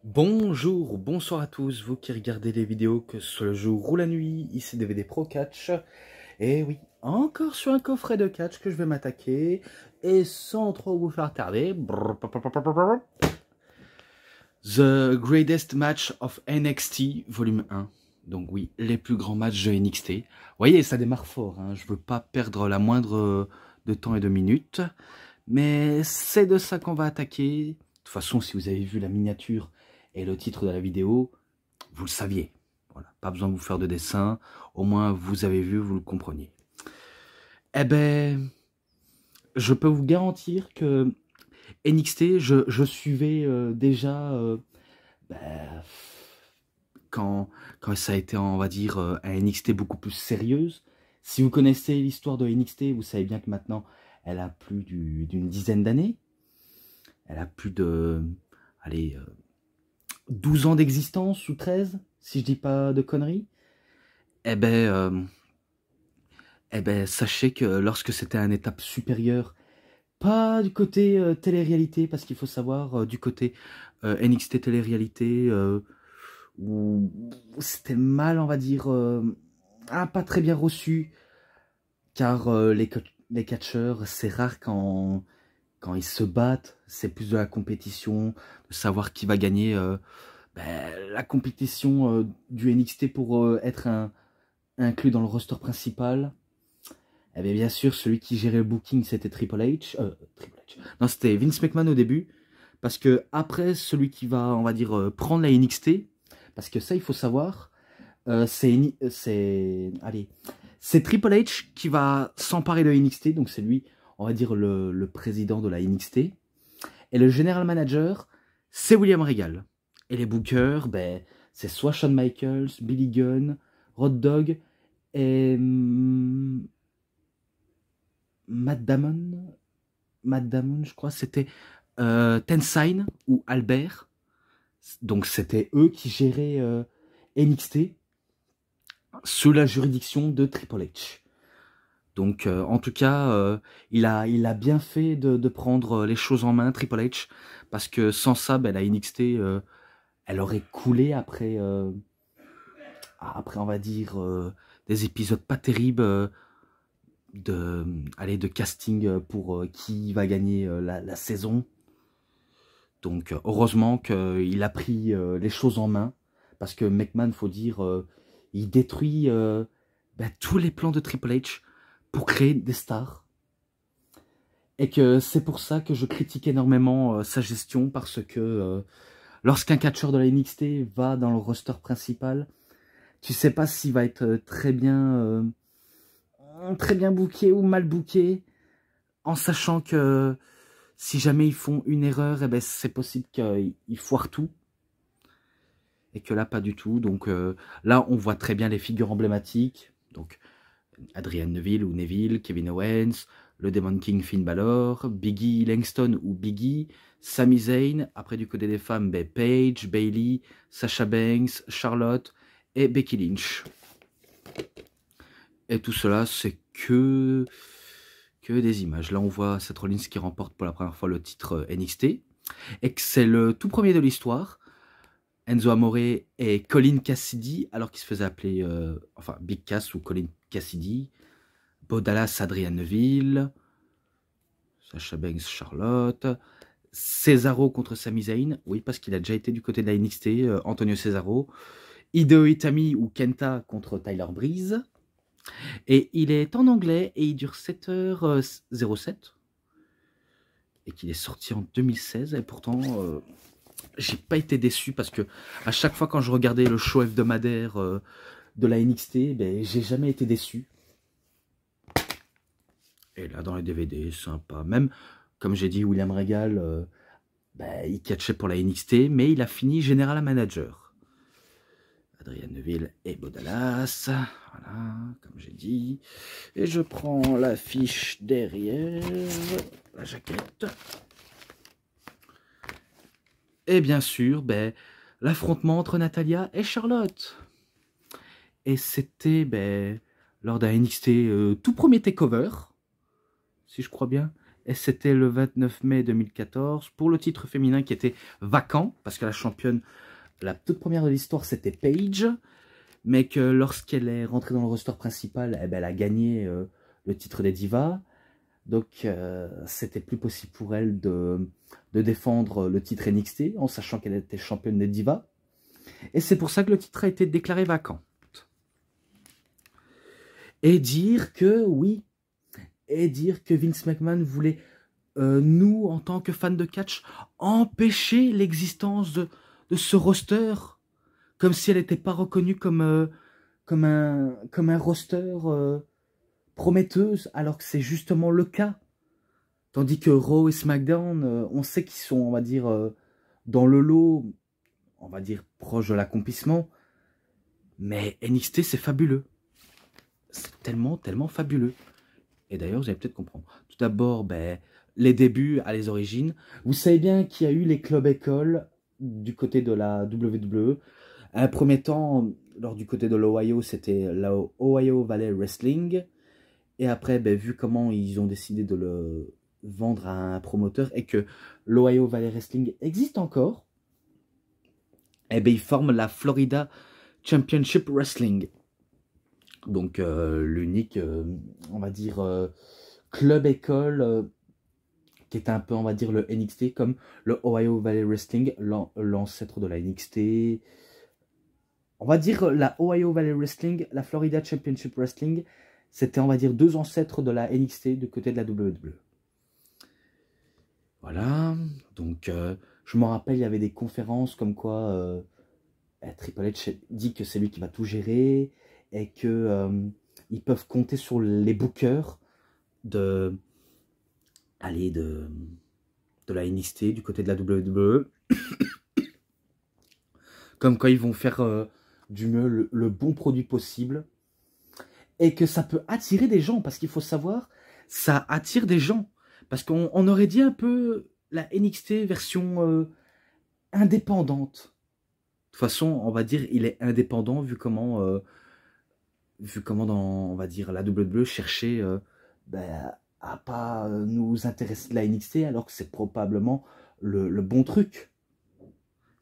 Bonjour ou bonsoir à tous, vous qui regardez les vidéos, que ce soit le jour ou la nuit, ici DVD Pro Catch. Et oui, encore sur un coffret de catch que je vais m'attaquer, et sans trop vous faire tarder, The Greatest Match of NXT, volume 1. Donc oui, les plus grands matchs de NXT. Vous voyez, ça démarre fort, hein. Je veux pas perdre la moindre de temps et de minutes, mais c'est de ça qu'on va attaquer. De toute façon, si vous avez vu la miniature et le titre de la vidéo, vous le saviez. Voilà, pas besoin de vous faire de dessin, au moins vous avez vu, vous le compreniez. Eh ben, je peux vous garantir que NXT, je suivais déjà ben, quand, quand ça a été, on va dire, un NXT beaucoup plus sérieuse. Si vous connaissez l'histoire de NXT, vous savez bien que maintenant, elle a plus d'une dizaine d'années. Elle a plus de, allez, 12 ans d'existence ou 13, si je dis pas de conneries. Eh ben, sachez que lorsque c'était un étape supérieure, pas du côté télé-réalité, parce qu'il faut savoir, du côté NXT télé-réalité, où c'était mal, on va dire, pas très bien reçu, car les catcheurs, c'est rare quand ils se battent, c'est plus de la compétition, de savoir qui va gagner la compétition du NXT pour être inclus dans le roster principal. Eh bien sûr, celui qui gérait le booking, c'était Triple H. Non, c'était Vince McMahon au début. Parce que après, celui qui va, on va dire, prendre la NXT, parce que ça, il faut savoir, allez, c'est Triple H qui va s'emparer de NXT, donc c'est lui, on va dire, le président de la NXT. Et le general manager, c'est William Regal. Et les bookers, ben, c'est soit Shawn Michaels, Billy Gunn, Road Dogg et Matt Damon. Matt Damon, je crois, c'était Tensine ou Albert. Donc c'était eux qui géraient NXT sous la juridiction de Triple H. Donc en tout cas, il a bien fait de prendre les choses en main, Triple H, parce que sans ça, ben, la NXT, elle aurait coulé après on va dire, des épisodes pas terribles de casting pour qui va gagner la saison. Donc heureusement qu'il a pris les choses en main, parce que McMahon, faut dire, il détruit tous les plans de Triple H pour créer des stars. Et que c'est pour ça que je critique énormément sa gestion, parce que lorsqu'un catcheur de la NXT va dans le roster principal, tu sais pas s'il va être très bien booké ou mal booké, en sachant que si jamais ils font une erreur, eh ben, c'est possible qu'ils foirent tout. Et que là, pas du tout. Donc là, on voit très bien les figures emblématiques. Donc Adrian Neville ou Neville, Kevin Owens, le Demon King Finn Balor, Biggie Langston ou Biggie, Sami Zayn. Après, du côté des femmes, ben, Paige, Bayley, Sasha Banks, Charlotte et Becky Lynch. Et tout cela, c'est que des images. Là, on voit Seth Rollins qui remporte pour la première fois le titre NXT. Et que c'est le tout premier de l'histoire. Enzo Amore et Colin Cassidy, alors qu'il se faisait appeler enfin Big Cass ou Colin Cassidy. Bo Dallas, Adrian Neville. Sasha Banks, Charlotte. Cesaro contre Sami Zayn. Oui, parce qu'il a déjà été du côté de la NXT. Antonio Cesaro. Hideo Itami ou Kenta contre Tyler Breeze. Et il est en anglais et il dure 7h07. Et qu'il est sorti en 2016. Et pourtant, j'ai pas été déçu, parce que à chaque fois quand je regardais le show hebdomadaire de la NXT, ben, j'ai jamais été déçu. Et là, dans les DVD, sympa. Même, comme j'ai dit, William Regal, ben, il catchait pour la NXT, mais il a fini General Manager. Adrian Neville et Bo Dallas. Voilà, comme j'ai dit. Et je prends la fiche derrière, la jaquette. Et bien sûr, ben, l'affrontement entre Natalia et Charlotte. Et c'était lors d'un NXT tout premier takeover, si je crois bien. Et c'était le 29 mai 2014 pour le titre féminin qui était vacant, parce que la championne, la toute première de l'histoire, c'était Paige, mais que lorsqu'elle est rentrée dans le roster principal, eh ben, elle a gagné le titre des divas. Donc, c'était plus possible pour elle de défendre le titre NXT, en sachant qu'elle était championne des divas. Et c'est pour ça que le titre a été déclaré vacant. Et dire que, oui, et dire que Vince McMahon voulait, nous, en tant que fans de catch, empêcher l'existence de ce roster, comme si elle n'était pas reconnue comme, comme un roster prometteuse, alors que c'est justement le cas. Tandis que Raw et SmackDown, on sait qu'ils sont, on va dire, dans le lot, on va dire, proche de l'accomplissement. Mais NXT, c'est fabuleux. C'est tellement, tellement fabuleux. Et d'ailleurs, vous allez peut-être comprendre. Tout d'abord, ben, les débuts à les origines. Vous savez bien qu'il y a eu les clubs écoles du côté de la WWE. À un premier temps, lors du côté de l'Ohio, c'était la Ohio Valley Wrestling. Et après, ben, vu comment ils ont décidé de le vendre à un promoteur et que l'Ohio Valley Wrestling existe encore, et ben, ils forment la Florida Championship Wrestling. Donc, l'unique, on va dire, club-école qui est un peu, on va dire, le NXT, comme le Ohio Valley Wrestling, l'ancêtre de la NXT. On va dire la Ohio Valley Wrestling, la Florida Championship Wrestling, c'était, on va dire, deux ancêtres de la NXT du côté de la WWE. Voilà, donc je me rappelle, il y avait des conférences comme quoi Triple H dit que c'est lui qui va tout gérer et que ils peuvent compter sur les bookers de la NXT du côté de la WWE. Comme quoi ils vont faire du mieux le bon produit possible. Et que ça peut attirer des gens. Parce qu'il faut savoir, ça attire des gens. Parce qu'on aurait dit un peu la NXT version indépendante. De toute façon, on va dire il est indépendant vu comment dans, on va dire, la WWE cherchait ben, à pas nous intéresser de la NXT alors que c'est probablement le bon truc.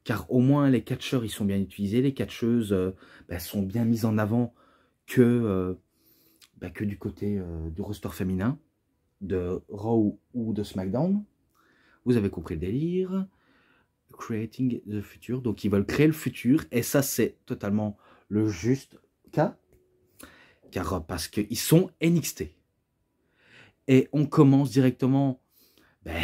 Car au moins les catcheurs ils sont bien utilisés, les catcheuses ben, sont bien mises en avant que du côté du roster féminin, de Raw ou de SmackDown. Vous avez compris le délire. Creating the future. Donc ils veulent créer le futur et ça c'est totalement le juste cas. Car parce qu'ils sont NXT. Et on commence directement ben,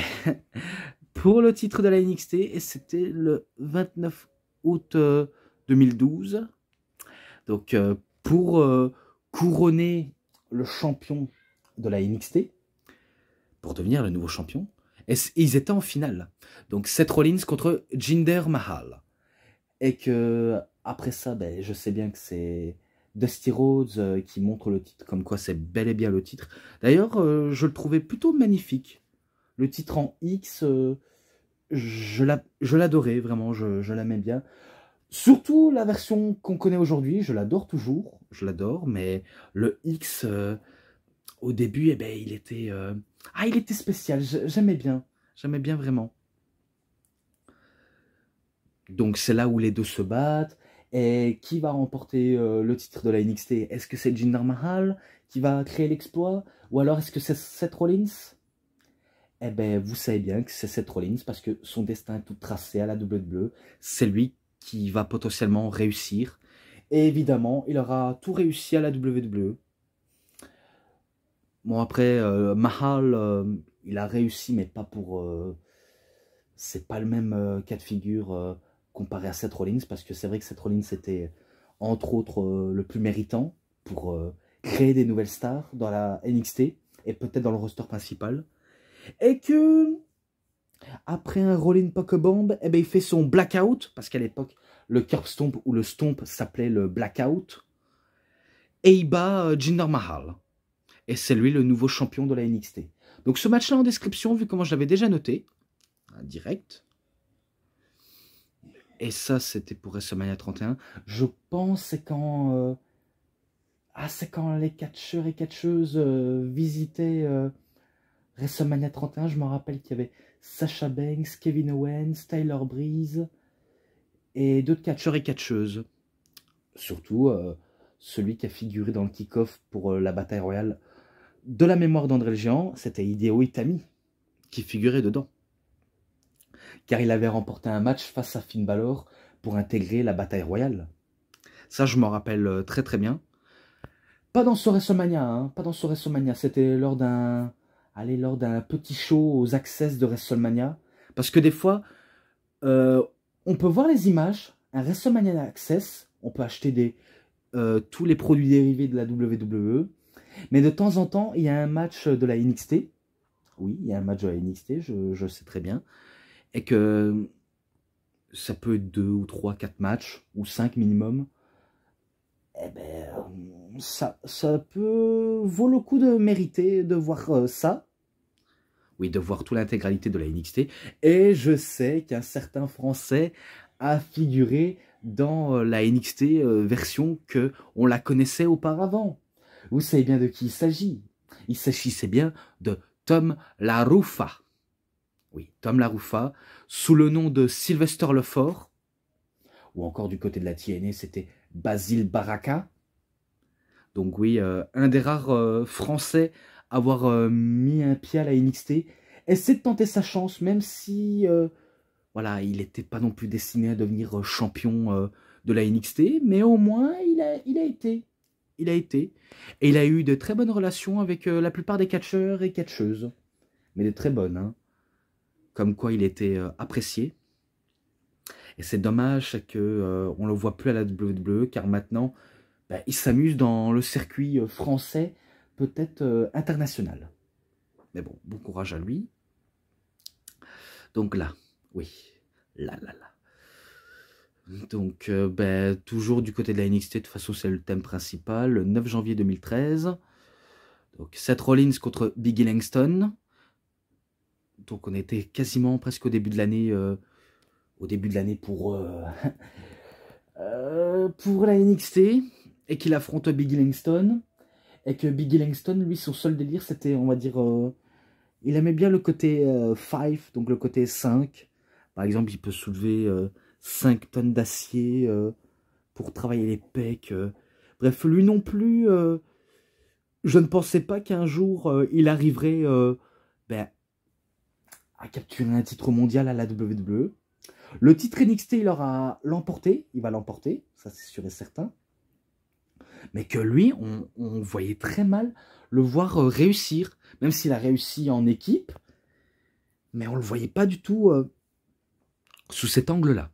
pour le titre de la NXT et c'était le 29 août 2012. Donc pour couronner le champion de la NXT, pour devenir le nouveau champion, et ils étaient en finale. Donc Seth Rollins contre Jinder Mahal. Et que après ça, ben, je sais bien que c'est Dusty Rhodes qui montre le titre, comme quoi c'est bel et bien le titre. D'ailleurs, je le trouvais plutôt magnifique. Le titre en X, je l'adorais, vraiment, je l'aimais bien. Surtout la version qu'on connaît aujourd'hui, je l'adore toujours, je l'adore, mais le X, au début, eh ben, il était spécial, j'aimais bien vraiment. Donc c'est là où les deux se battent. Et qui va remporter le titre de la NXT? Est-ce que c'est Jinder Mahal qui va créer l'exploit? Ou alors est-ce que c'est Seth Rollins? Eh bien, vous savez bien que c'est Seth Rollins parce que son destin est tout tracé à la WWE. C'est lui qui va potentiellement réussir. Et évidemment, il aura tout réussi à la WWE. Bon, après, Mahal, il a réussi, mais pas pour... c'est pas le même cas de figure comparé à Seth Rollins, parce que c'est vrai que Seth Rollins était, entre autres, le plus méritant pour créer des nouvelles stars dans la NXT, et peut-être dans le roster principal. Et que, après un Rollin Pokebomb, eh ben, il fait son Blackout, parce qu'à l'époque, le Curb Stomp ou le Stomp s'appelait le Blackout, et il bat Jinder Mahal. Et c'est lui le nouveau champion de la NXT. Donc ce match-là en description, vu comment je l'avais déjà noté, direct. Et ça, c'était pour WrestleMania 31. Je pense c'est quand... c'est quand les catcheurs et catcheuses visitaient WrestleMania 31, je me rappelle qu'il y avait Sasha Banks, Kevin Owens, Tyler Breeze et d'autres catcheurs et catcheuses. Surtout celui qui a figuré dans le kick-off pour la bataille royale de la mémoire d'André le Géant, c'était Hideo Itami qui figurait dedans. Car il avait remporté un match face à Finn Balor pour intégrer la bataille royale. Ça, je m'en rappelle très très bien. Pas dans ce WrestleMania, hein, pas dans ce WrestleMania. C'était lors d'un petit show aux Access de WrestleMania. Parce que des fois, on peut voir les images, un WrestleMania Access, on peut acheter tous les produits dérivés de la WWE. Mais de temps en temps, il y a un match de la NXT. Oui, il y a un match de la NXT, je sais très bien. Et que ça peut être 2 ou 3, 4 matchs, ou 5 minimum. Eh ben, ça peut vaut le coup de mériter de voir ça. Oui, de voir toute l'intégralité de la NXT. Et je sais qu'un certain Français a figuré dans la NXT version que on la connaissait auparavant. Vous savez bien de qui il s'agit. Il s'agissait bien de Tom La Ruffa. Oui, Tom La Ruffa, sous le nom de Sylvester Lefort. Ou encore du côté de la TNA, c'était Basile Baraka. Donc oui, un des rares Français à avoir mis un pied à la NXT. Essaie de tenter sa chance, même si voilà, il n'était pas non plus destiné à devenir champion de la NXT, mais au moins il a été. Il a été. Et il a eu de très bonnes relations avec la plupart des catcheurs et catcheuses. Mais de très bonnes, hein. Comme quoi il était apprécié. Et c'est dommage que on le voit plus à la WWE, car maintenant, ben, il s'amuse dans le circuit français, peut-être international. Mais bon, bon courage à lui. Donc là, oui, là. Donc, ben, toujours du côté de la NXT, de toute façon, c'est le thème principal, le 9 janvier 2013. Donc, Seth Rollins contre Biggie Langston. Donc, on était quasiment presque au début de l'année pour, pour la NXT. Et qu'il affronte Biggie Langston. Et que Biggie Langston, lui, son seul délire, c'était, on va dire, il aimait bien le côté 5, donc le côté 5. Par exemple, il peut soulever 5 tonnes d'acier pour travailler les pecs. Bref, lui non plus, je ne pensais pas qu'un jour, il arriverait ben, à capturer un titre mondial à la WWE. Le titre NXT, il aura l'emporté, il va l'emporter, ça c'est sûr et certain. Mais que lui, on voyait très mal le voir réussir, même s'il a réussi en équipe, mais on ne le voyait pas du tout sous cet angle-là.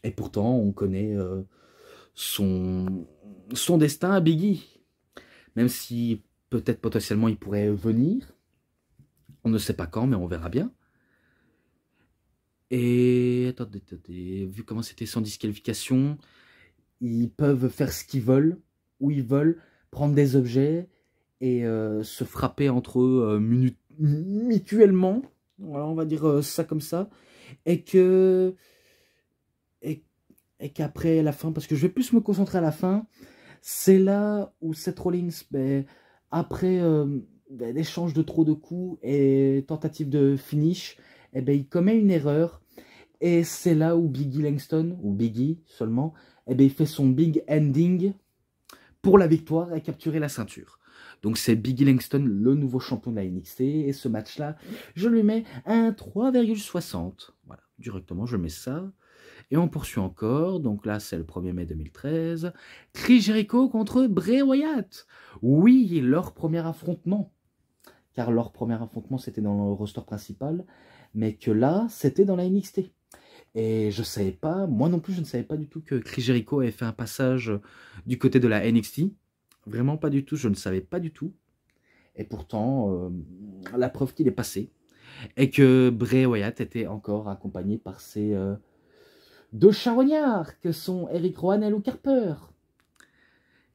Et pourtant, on connaît son destin à Biggie. Même si peut-être potentiellement il pourrait venir. On ne sait pas quand, mais on verra bien. Et attendez, vu comment c'était sans disqualification, ils peuvent faire ce qu'ils veulent, où ils veulent, prendre des objets et se frapper entre eux mutuellement. Voilà, on va dire ça comme ça. Et que... Et qu'après la fin, parce que je vais plus me concentrer à la fin, c'est là où Seth Rollins, ben, après l'échange de trop de coups et tentative de finish, eh ben, il commet une erreur. Et c'est là où Biggie Langston, ou Biggie seulement, eh ben, il fait son big ending pour la victoire et capturer la ceinture. Donc c'est Biggie Langston, le nouveau champion de la NXT. Et ce match-là, je lui mets un 3,60. Voilà, directement, je mets ça. Et on poursuit encore, donc là c'est le 1er mai 2013. Chris Jericho contre Bray Wyatt. Oui, leur premier affrontement. Car leur premier affrontement c'était dans le roster principal. Mais que là, c'était dans la NXT. Et je savais pas, moi non plus je ne savais pas du tout que Chris Jericho avait fait un passage du côté de la NXT. Vraiment pas du tout, je ne savais pas du tout. Et pourtant, la preuve qu'il est passé. Et que Bray Wyatt était encore accompagné par ses... deux charognards que sont Eric Rowan et Luke Harper.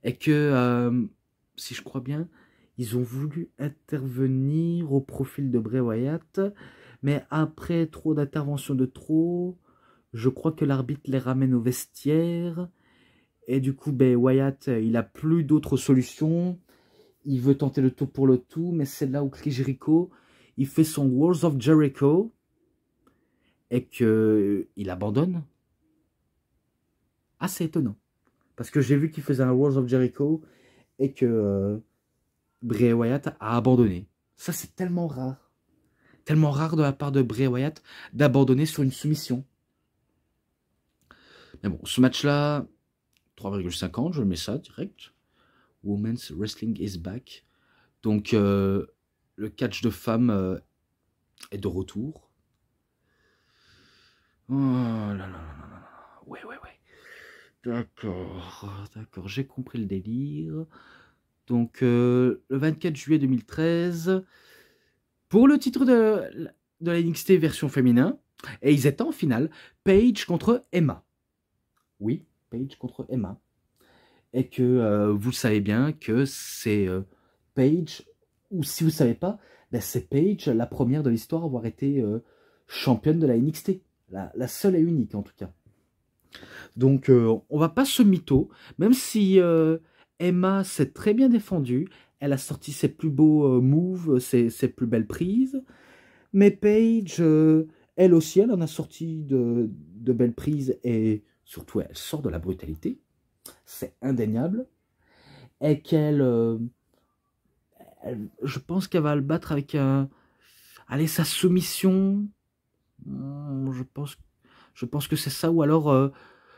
Et que, si je crois bien, ils ont voulu intervenir au profil de Bray Wyatt, mais après trop d'interventions de trop, je crois que l'arbitre les ramène au vestiaire, et du coup, ben, Wyatt, il n'a plus d'autres solutions. il veut tenter le tout pour le tout, mais c'est là où Chris Jericho, il fait son Walls of Jericho et qu'il abandonne. Assez étonnant. Parce que j'ai vu qu'il faisait un Walls of Jericho et que Bray Wyatt a abandonné. Ça, c'est tellement rare. Tellement rare de la part de Bray Wyatt d'abandonner sur une soumission. Mais bon, ce match-là, 3,50, je mets ça direct. Women's Wrestling is back. Donc, le catch de femmes est de retour. Oh là là là là. Ouais. D'accord, j'ai compris le délire. Donc, le 24 juillet 2013, pour le titre de la NXT version féminin, et ils étaient en finale, Paige contre Emma. Oui, Paige contre Emma. Et que vous savez bien que c'est Paige, ou si vous ne savez pas, ben c'est Paige, la première de l'histoire à avoir été championne de la NXT. La seule et unique en tout cas. Donc on va pas se mytho, même si Emma s'est très bien défendue, elle a sorti ses plus beaux moves, ses plus belles prises, mais Paige, elle aussi, elle en a sorti de belles prises, et surtout elle sort de la brutalité, c'est indéniable, et je pense qu'elle va le battre avec allez, sa soumission, je pense que c'est ça, ou alors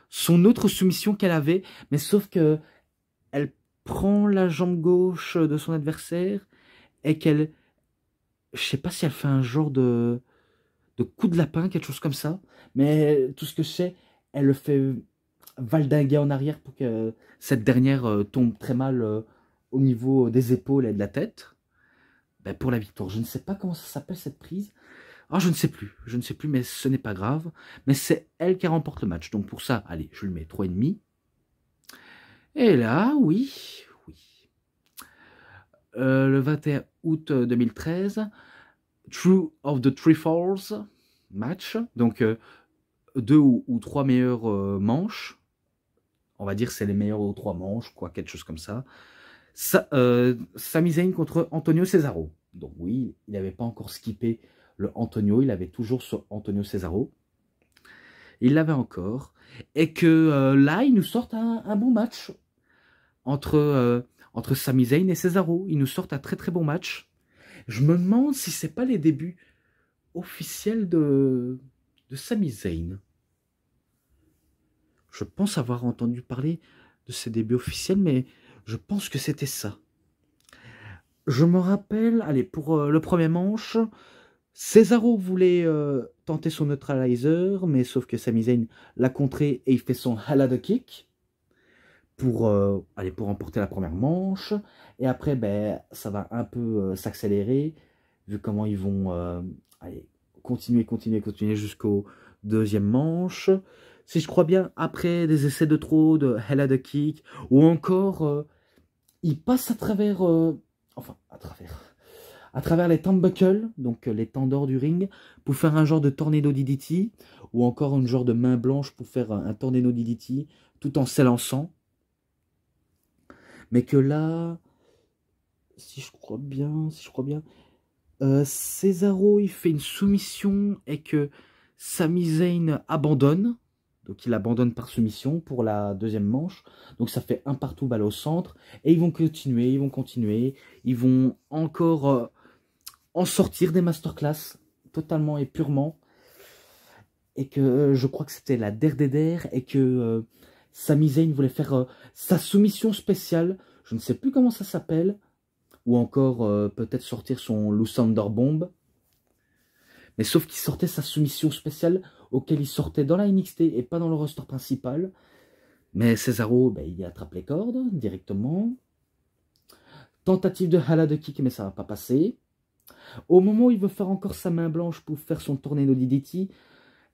son autre soumission qu'elle avait, mais sauf que elle prend la jambe gauche de son adversaire et qu'elle, je sais pas si elle fait un genre de coup de lapin, quelque chose comme ça, mais tout ce que je sais, elle le fait valdinguer en arrière pour que cette dernière tombe très mal au niveau des épaules et de la tête, ben, pour la victoire. Je ne sais pas comment ça s'appelle cette prise. Ah, je ne sais plus, mais ce n'est pas grave. Mais c'est elle qui remporte le match. Donc pour ça, allez, je lui mets 3,5. Et là, oui. Le 21 août 2013, True of the Three Falls match. Donc 2 ou 3 meilleures manches. On va dire c'est les meilleures ou 3 manches, quoi, quelque chose comme ça. Sami Zayn contre Antonio Cesaro. Donc oui, il n'avait pas encore skippé le Antonio, il avait toujours ce Antonio Cesaro. Il l'avait encore. Et que là, ils nous sortent un bon match entre Sami Zayn et Cesaro. Ils nous sortent un très très bon match. Je me demande si c'est pas les débuts officiels de Sami Zayn. Je pense avoir entendu parler de ses débuts officiels, mais je pense que c'était ça. Je me rappelle, allez, pour le premier manche, Cesaro voulait tenter son neutralizer, mais sauf que Sami Zayn l'a contré et il fait son Halada Kick pour remporter la première manche. Et après, ben, ça va un peu s'accélérer, vu comment ils vont continuer jusqu'au deuxième manche. Si je crois bien, après des essais de trop de Halada Kick, ou encore, il passe à travers... à travers les turnbuckles, donc les temps d'or du ring, pour faire un genre de tornado DDT, ou encore une genre de main blanche pour faire un tornado DDT, tout en s'élançant. Mais que là, si je crois bien, Cesaro, il fait une soumission et que Sami Zayn abandonne. Donc il abandonne par soumission pour la deuxième manche. Donc ça fait un partout, balle au centre. Et ils vont continuer. Ils vont encore en sortir des masterclass, totalement et purement. Et que je crois que c'était la der et que Sami Zayn voulait faire sa soumission spéciale. Je ne sais plus comment ça s'appelle. Ou encore peut-être sortir son Lusander Bomb. Mais sauf qu'il sortait sa soumission spéciale auquel il sortait dans la NXT et pas dans le roster principal. Mais Cesaro, ben, il attrape les cordes directement. Tentative de Halada Kick, mais ça va pas passer. Au moment où il veut faire encore sa main blanche pour faire son tornado DDT,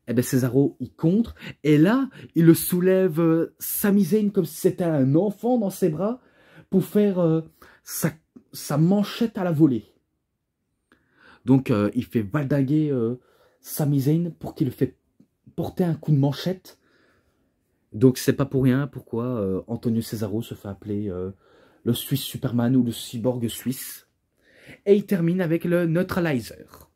eh ben Cesaro, il contre. Et là, il le soulève Sami Zayn comme si c'était un enfant dans ses bras pour faire sa manchette à la volée. Donc, il fait valdinguer Sami Zayn pour qu'il le fait porter un coup de manchette. Donc, c'est pas pour rien pourquoi Antonio Cesaro se fait appeler le Swiss Superman ou le cyborg suisse. Et il termine avec le Neutralizer.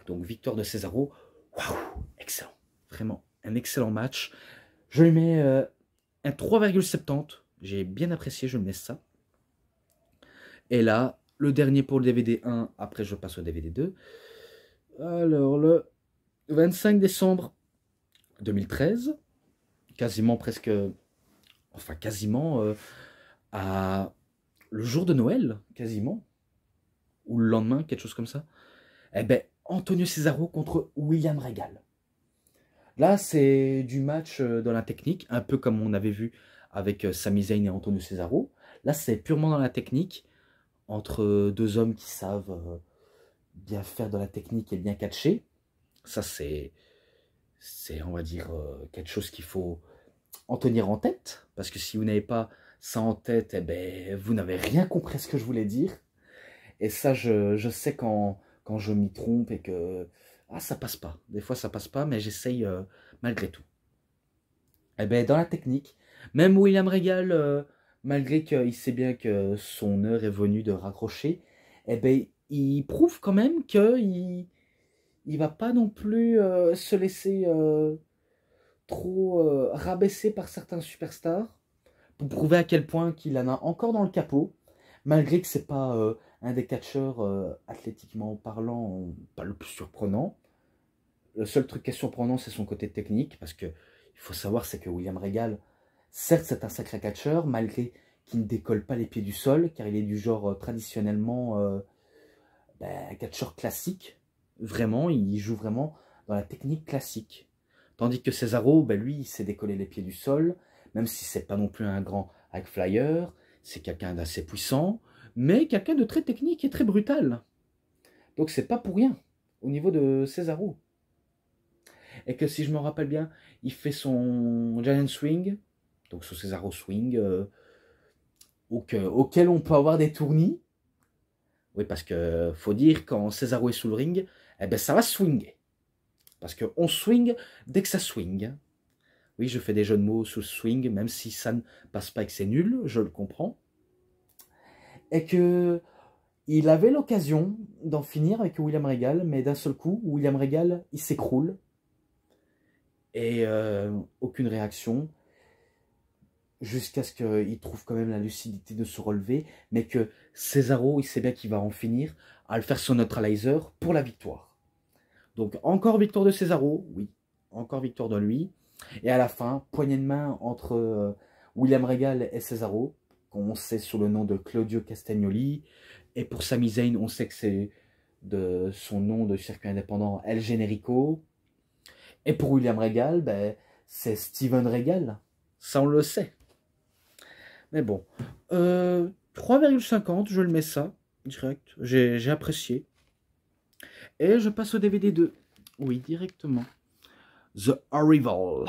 Donc victoire de Cesaro. Waouh, excellent. Vraiment un excellent match. Je lui mets un 3,70. J'ai bien apprécié, je me laisse ça. Et là, le dernier pour le DVD 1. Après, je passe au DVD 2. Alors, le 25 décembre 2013. Quasiment presque... Enfin, quasiment à le jour de Noël, quasiment. Ou le lendemain, quelque chose comme ça. Eh ben, Antonio Cesaro contre William Regal. Là, c'est du match dans la technique, un peu comme on avait vu avec Sami Zayn et Antonio Cesaro. Là, c'est purement dans la technique, entre deux hommes qui savent bien faire de la technique et bien catcher. Ça, c'est on va dire, quelque chose qu'il faut en tenir en tête. Parce que si vous n'avez pas ça en tête, eh ben, vous n'avez rien compris à ce que je voulais dire. Et ça, je sais quand je m'y trompe et que... Ah, ça passe pas. Des fois, ça passe pas, mais j'essaye malgré tout. Eh ben, dans la technique, même William Regal, malgré qu'il sait bien que son heure est venue de raccrocher, eh ben, il prouve quand même qu'il ne va pas non plus se laisser trop rabaisser par certains superstars pour prouver à quel point qu'il en a encore dans le capot, malgré que c'est pas un des catcheurs athlétiquement parlant pas le plus surprenant. Le seul truc qui est surprenant, c'est son côté technique, parce que il faut savoir, c'est que William Regal, certes, c'est un sacré catcheur, malgré qu'il ne décolle pas les pieds du sol, car il est du genre traditionnellement catcheur classique. Vraiment, il joue vraiment dans la technique classique. Tandis que Cesaro, lui, il sait décoller les pieds du sol, même si c'est pas non plus un grand high flyer, c'est quelqu'un d'assez puissant, mais quelqu'un de très technique et très brutal. Donc c'est pas pour rien au niveau de Cesaro. Et que si je me rappelle bien, il fait son Giant Swing, donc son Cesaro Swing, auquel on peut avoir des tournis. Oui, parce que faut dire, quand Cesaro est sous le ring, eh ben ça va swinger. Parce qu'on swing dès que ça swing. Oui, je fais des jeux de mots sous swing, même si ça ne passe pas et que c'est nul, je le comprends. Et que il avait l'occasion d'en finir avec William Regal, mais d'un seul coup, William Regal, il s'écroule. Et aucune réaction. Jusqu'à ce qu'il trouve quand même la lucidité de se relever, mais que Cesaro, il sait bien qu'il va en finir à le faire son neutralizer pour la victoire. Donc encore victoire de Cesaro, oui, encore victoire de lui. Et à la fin, poignée de main entre William Regal et Cesaro, qu'on sait sous le nom de Claudio Castagnoli. Et pour Sami Zayn, on sait que c'est de son nom de circuit indépendant El Generico. Et pour William Regal, c'est Steven Regal. Ça, on le sait. Mais bon, 3,50, je le mets ça, direct. J'ai apprécié. Et je passe au DVD 2. Oui, directement. The Arrival.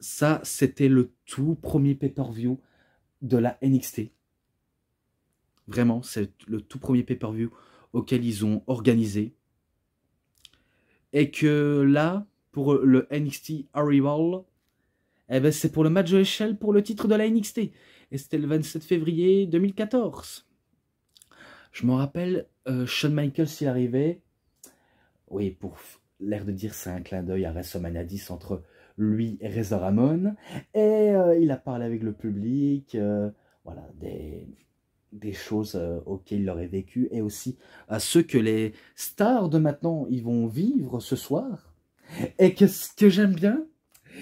Ça, c'était le tout premier pay-per-view de la NXT. Vraiment, c'est le tout premier pay-per-view auquel ils ont organisé. Et que là, pour le NXT Arrival, eh ben, c'est pour le match de l'échelle pour le titre de la NXT. Et c'était le 27 février 2014. Je me rappelle, Shawn Michaels, s'il arrivait. Oui, pour l'air de dire, c'est un clin d'œil à WrestleMania 10 entre lui et Razor Ramon. Et il a parlé avec le public. Voilà, des choses auxquelles il aurait vécu. Et aussi à ceux que les stars de maintenant, ils vont vivre ce soir. Et que ce que j'aime bien,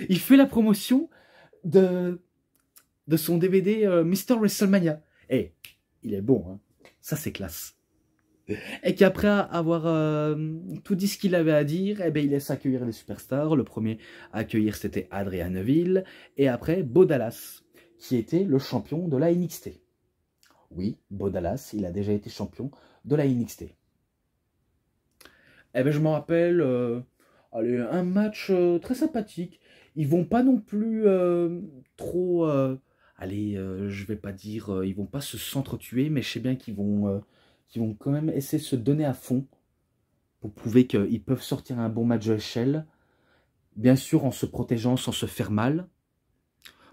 il fait la promotion de son DVD Mr. WrestleMania. Et il est bon, hein. Ça c'est classe. Et qu'après avoir tout dit ce qu'il avait à dire, eh bien, il laisse accueillir les superstars. Le premier à accueillir, c'était Adrian Neville. Et après, Bo Dallas, qui était le champion de la NXT. Oui, Bo Dallas, il a déjà été champion de la NXT. Eh bien, je me rappelle, allez, un match très sympathique. Ils vont pas non plus trop... allez, je vais pas dire... ils vont pas se s'entretuer, mais je sais bien qu'ils vont quand même essayer de se donner à fond pour prouver qu'ils peuvent sortir un bon match de l'échelle. Bien sûr, en se protégeant sans se faire mal.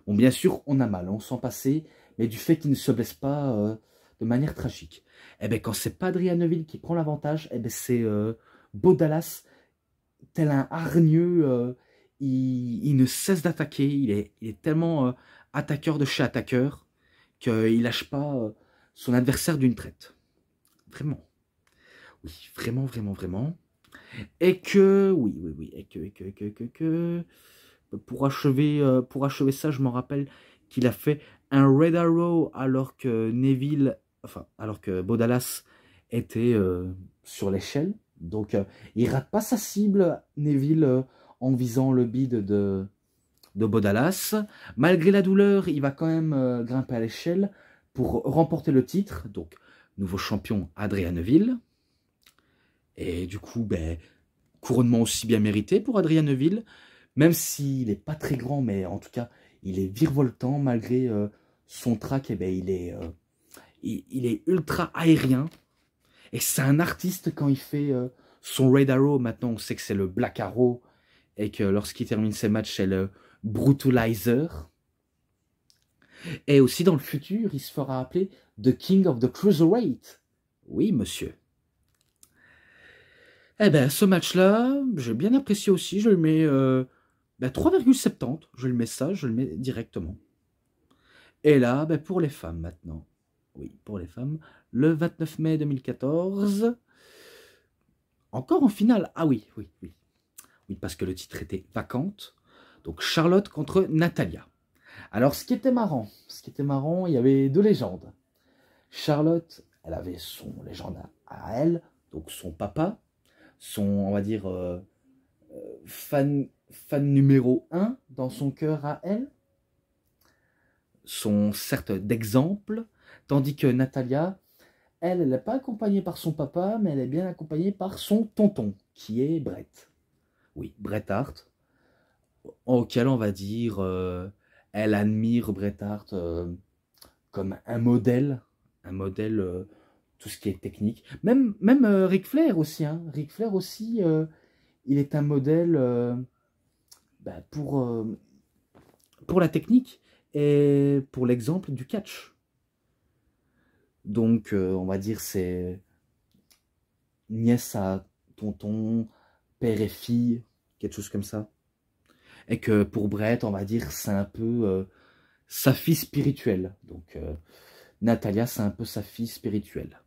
Bon, bien sûr, on a mal, on sent passer, mais du fait qu'il ne se blesse pas de manière tragique. Et bien, quand c'est pas Adrian Neville qui prend l'avantage, et bien c'est Bo Dallas, tel un hargneux, il ne cesse d'attaquer, il est tellement attaqueur de chez attaqueur qu'il lâche pas son adversaire d'une traite. Vraiment. Oui, vraiment, vraiment, vraiment. Et que, oui, et que, pour achever ça, je m'en rappelle qu'il a fait un Red Arrow alors que Neville, enfin, alors que Bo Dallas était sur l'échelle. Donc, il rate pas sa cible, Neville, en visant le bide de Bo Dallas. Malgré la douleur, il va quand même grimper à l'échelle pour remporter le titre. Donc, nouveau champion Adrian Neville. Et du coup, ben, couronnement aussi bien mérité pour Adrian Neville, même s'il n'est pas très grand, mais en tout cas, il est virevoltant malgré son track, eh ben, il est ultra aérien. Et c'est un artiste quand il fait son Red Arrow. Maintenant, on sait que c'est le Black Arrow et que lorsqu'il termine ses matchs, c'est le Brutalizer. Et aussi dans le futur, il se fera appeler The King of the Cruiserweight. Oui, monsieur. Eh ben, ce match-là, j'ai bien apprécié aussi. Je le mets 3,70. Je le mets ça, je le mets directement. Et là, ben, pour les femmes maintenant. Oui, pour les femmes. Le 29 mai 2014. Encore en finale. Ah oui. Oui, parce que le titre était vacante. Donc Charlotte contre Natalia. Alors, ce qui était marrant, il y avait deux légendes. Charlotte, elle avait son légende à elle, donc son papa, son, on va dire, fan numéro 1 dans son cœur à elle, son certes d'exemple, tandis que Natalia, elle n'est pas accompagnée par son papa, mais elle est bien accompagnée par son tonton, qui est Bret. Oui, Bret Hart, auquel on va dire, elle admire Bret Hart comme un modèle, tout ce qui est technique. Même Ric Flair aussi, hein. Ric Flair aussi, il est un modèle pour la technique et pour l'exemple du catch. Donc, on va dire, c'est nièce à tonton, père et fille, quelque chose comme ça. Et que pour Bret, on va dire, c'est un peu sa fille spirituelle. Donc, Natalia, c'est un peu sa fille spirituelle.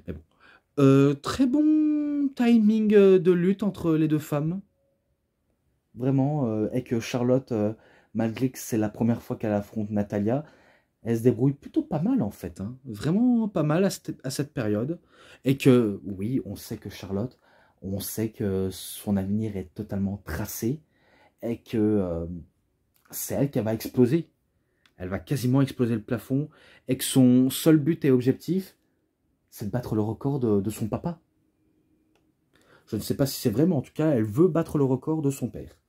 Mais bon. Très bon timing de lutte entre les deux femmes. Vraiment. Et que Charlotte, malgré que c'est la première fois qu'elle affronte Natalia, elle se débrouille plutôt pas mal en fait. Hein. Vraiment pas mal à cette période. Et que, oui, on sait que Charlotte, on sait que son avenir est totalement tracé. Et que c'est elle qui va exploser. Elle va quasiment exploser le plafond. Et que son seul but et objectif, c'est de battre le record de son papa. Je ne sais pas si c'est vrai, mais en tout cas, elle veut battre le record de son père.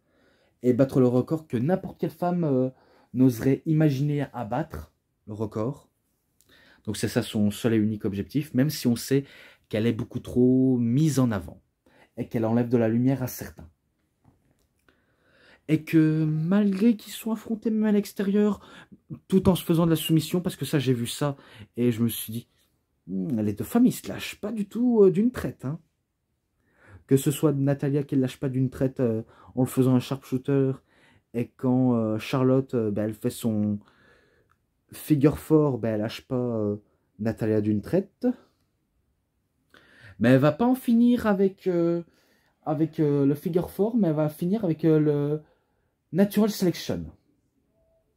Et battre le record que n'importe quelle femme n'oserait imaginer abattre, le record. Donc c'est ça son seul et unique objectif, même si on sait qu'elle est beaucoup trop mise en avant. Et qu'elle enlève de la lumière à certains. Et que malgré qu'ils soient affrontés même à l'extérieur, tout en se faisant de la soumission, parce que ça j'ai vu ça, et je me suis dit, les deux femmes ils se lâchent pas du tout d'une traite. Hein. Que ce soit Natalia qui ne lâche pas d'une traite en le faisant un sharpshooter, et quand Charlotte elle fait son figure four, elle lâche pas Natalia d'une traite. Mais elle va pas en finir avec, le figure four, mais elle va finir avec le natural selection.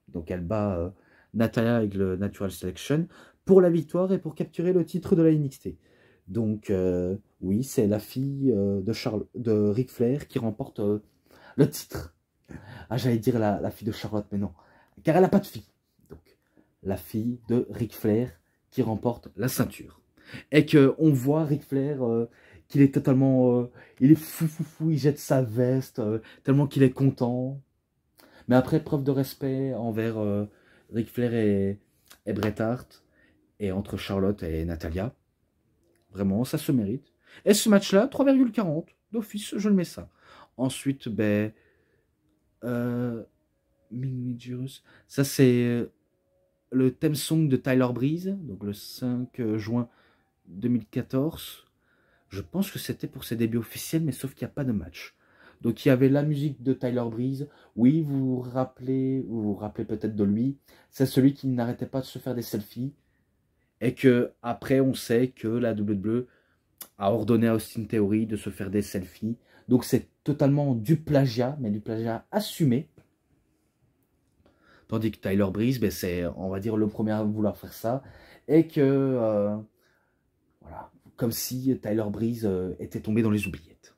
Donc elle bat Natalia avec le natural selection pour la victoire et pour capturer le titre de la NXT. Donc oui, c'est la fille de Ric Flair qui remporte le titre. Ah, j'allais dire la fille de Charlotte, mais non. Car elle n'a pas de fille. Donc, la fille de Ric Flair qui remporte la ceinture. Et qu'on voit Ric Flair qu'il est totalement... il est fou, il jette sa veste, tellement qu'il est content. Mais après, preuve de respect envers Ric Flair et Bret Hart, et entre Charlotte et Natalia. Vraiment, ça se mérite. Et ce match-là, 3,40. D'office, je le mets ça. Ensuite, ça c'est le theme song de Tyler Breeze, donc le 5 juin 2014. Je pense que c'était pour ses débuts officiels, mais sauf qu'il n'y a pas de match. Donc il y avait la musique de Tyler Breeze. Oui, vous vous rappelez peut-être de lui. C'est celui qui n'arrêtait pas de se faire des selfies. Et que après on sait que la WWE a ordonné à Austin Theory de se faire des selfies. Donc c'est totalement du plagiat, mais du plagiat assumé. Tandis que Tyler Breeze, ben, c'est, on va dire, le premier à vouloir faire ça. Et que, voilà, comme si Tyler Breeze était tombé dans les oubliettes.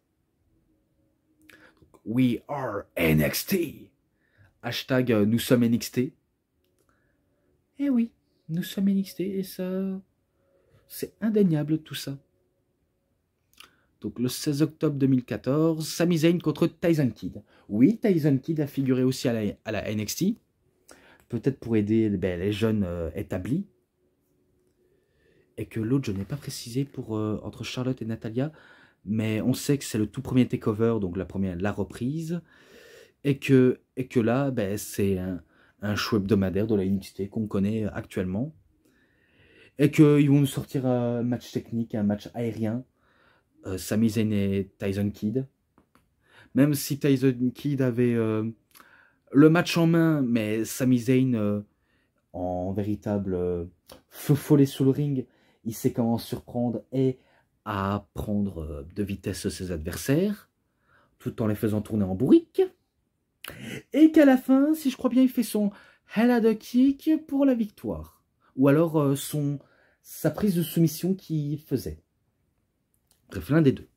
Donc, We are NXT. Hashtag nous sommes NXT. Eh oui, nous sommes NXT et ça, c'est indéniable tout ça. Donc le 16 octobre 2014, Sami Zayn contre Tyson Kidd. Oui, Tyson Kidd a figuré aussi à la NXT. Peut-être pour aider les jeunes établis. Et que l'autre, je n'ai pas précisé pour entre Charlotte et Natalia. Mais on sait que c'est le tout premier takeover, donc la reprise. Et que là, c'est un show hebdomadaire de la NXT qu'on connaît actuellement. Et qu'ils vont nous sortir un match technique, un match aérien. Sami Zayn et Tyson Kidd. Même si Tyson Kidd avait le match en main, mais Sami Zayn en véritable feu follet sous le ring, il sait comment surprendre et à prendre de vitesse ses adversaires, tout en les faisant tourner en bourrique. Et qu'à la fin, si je crois bien, il fait son Hell Kick pour la victoire. Ou alors sa prise de soumission qu'il faisait. Bref, l'un des deux.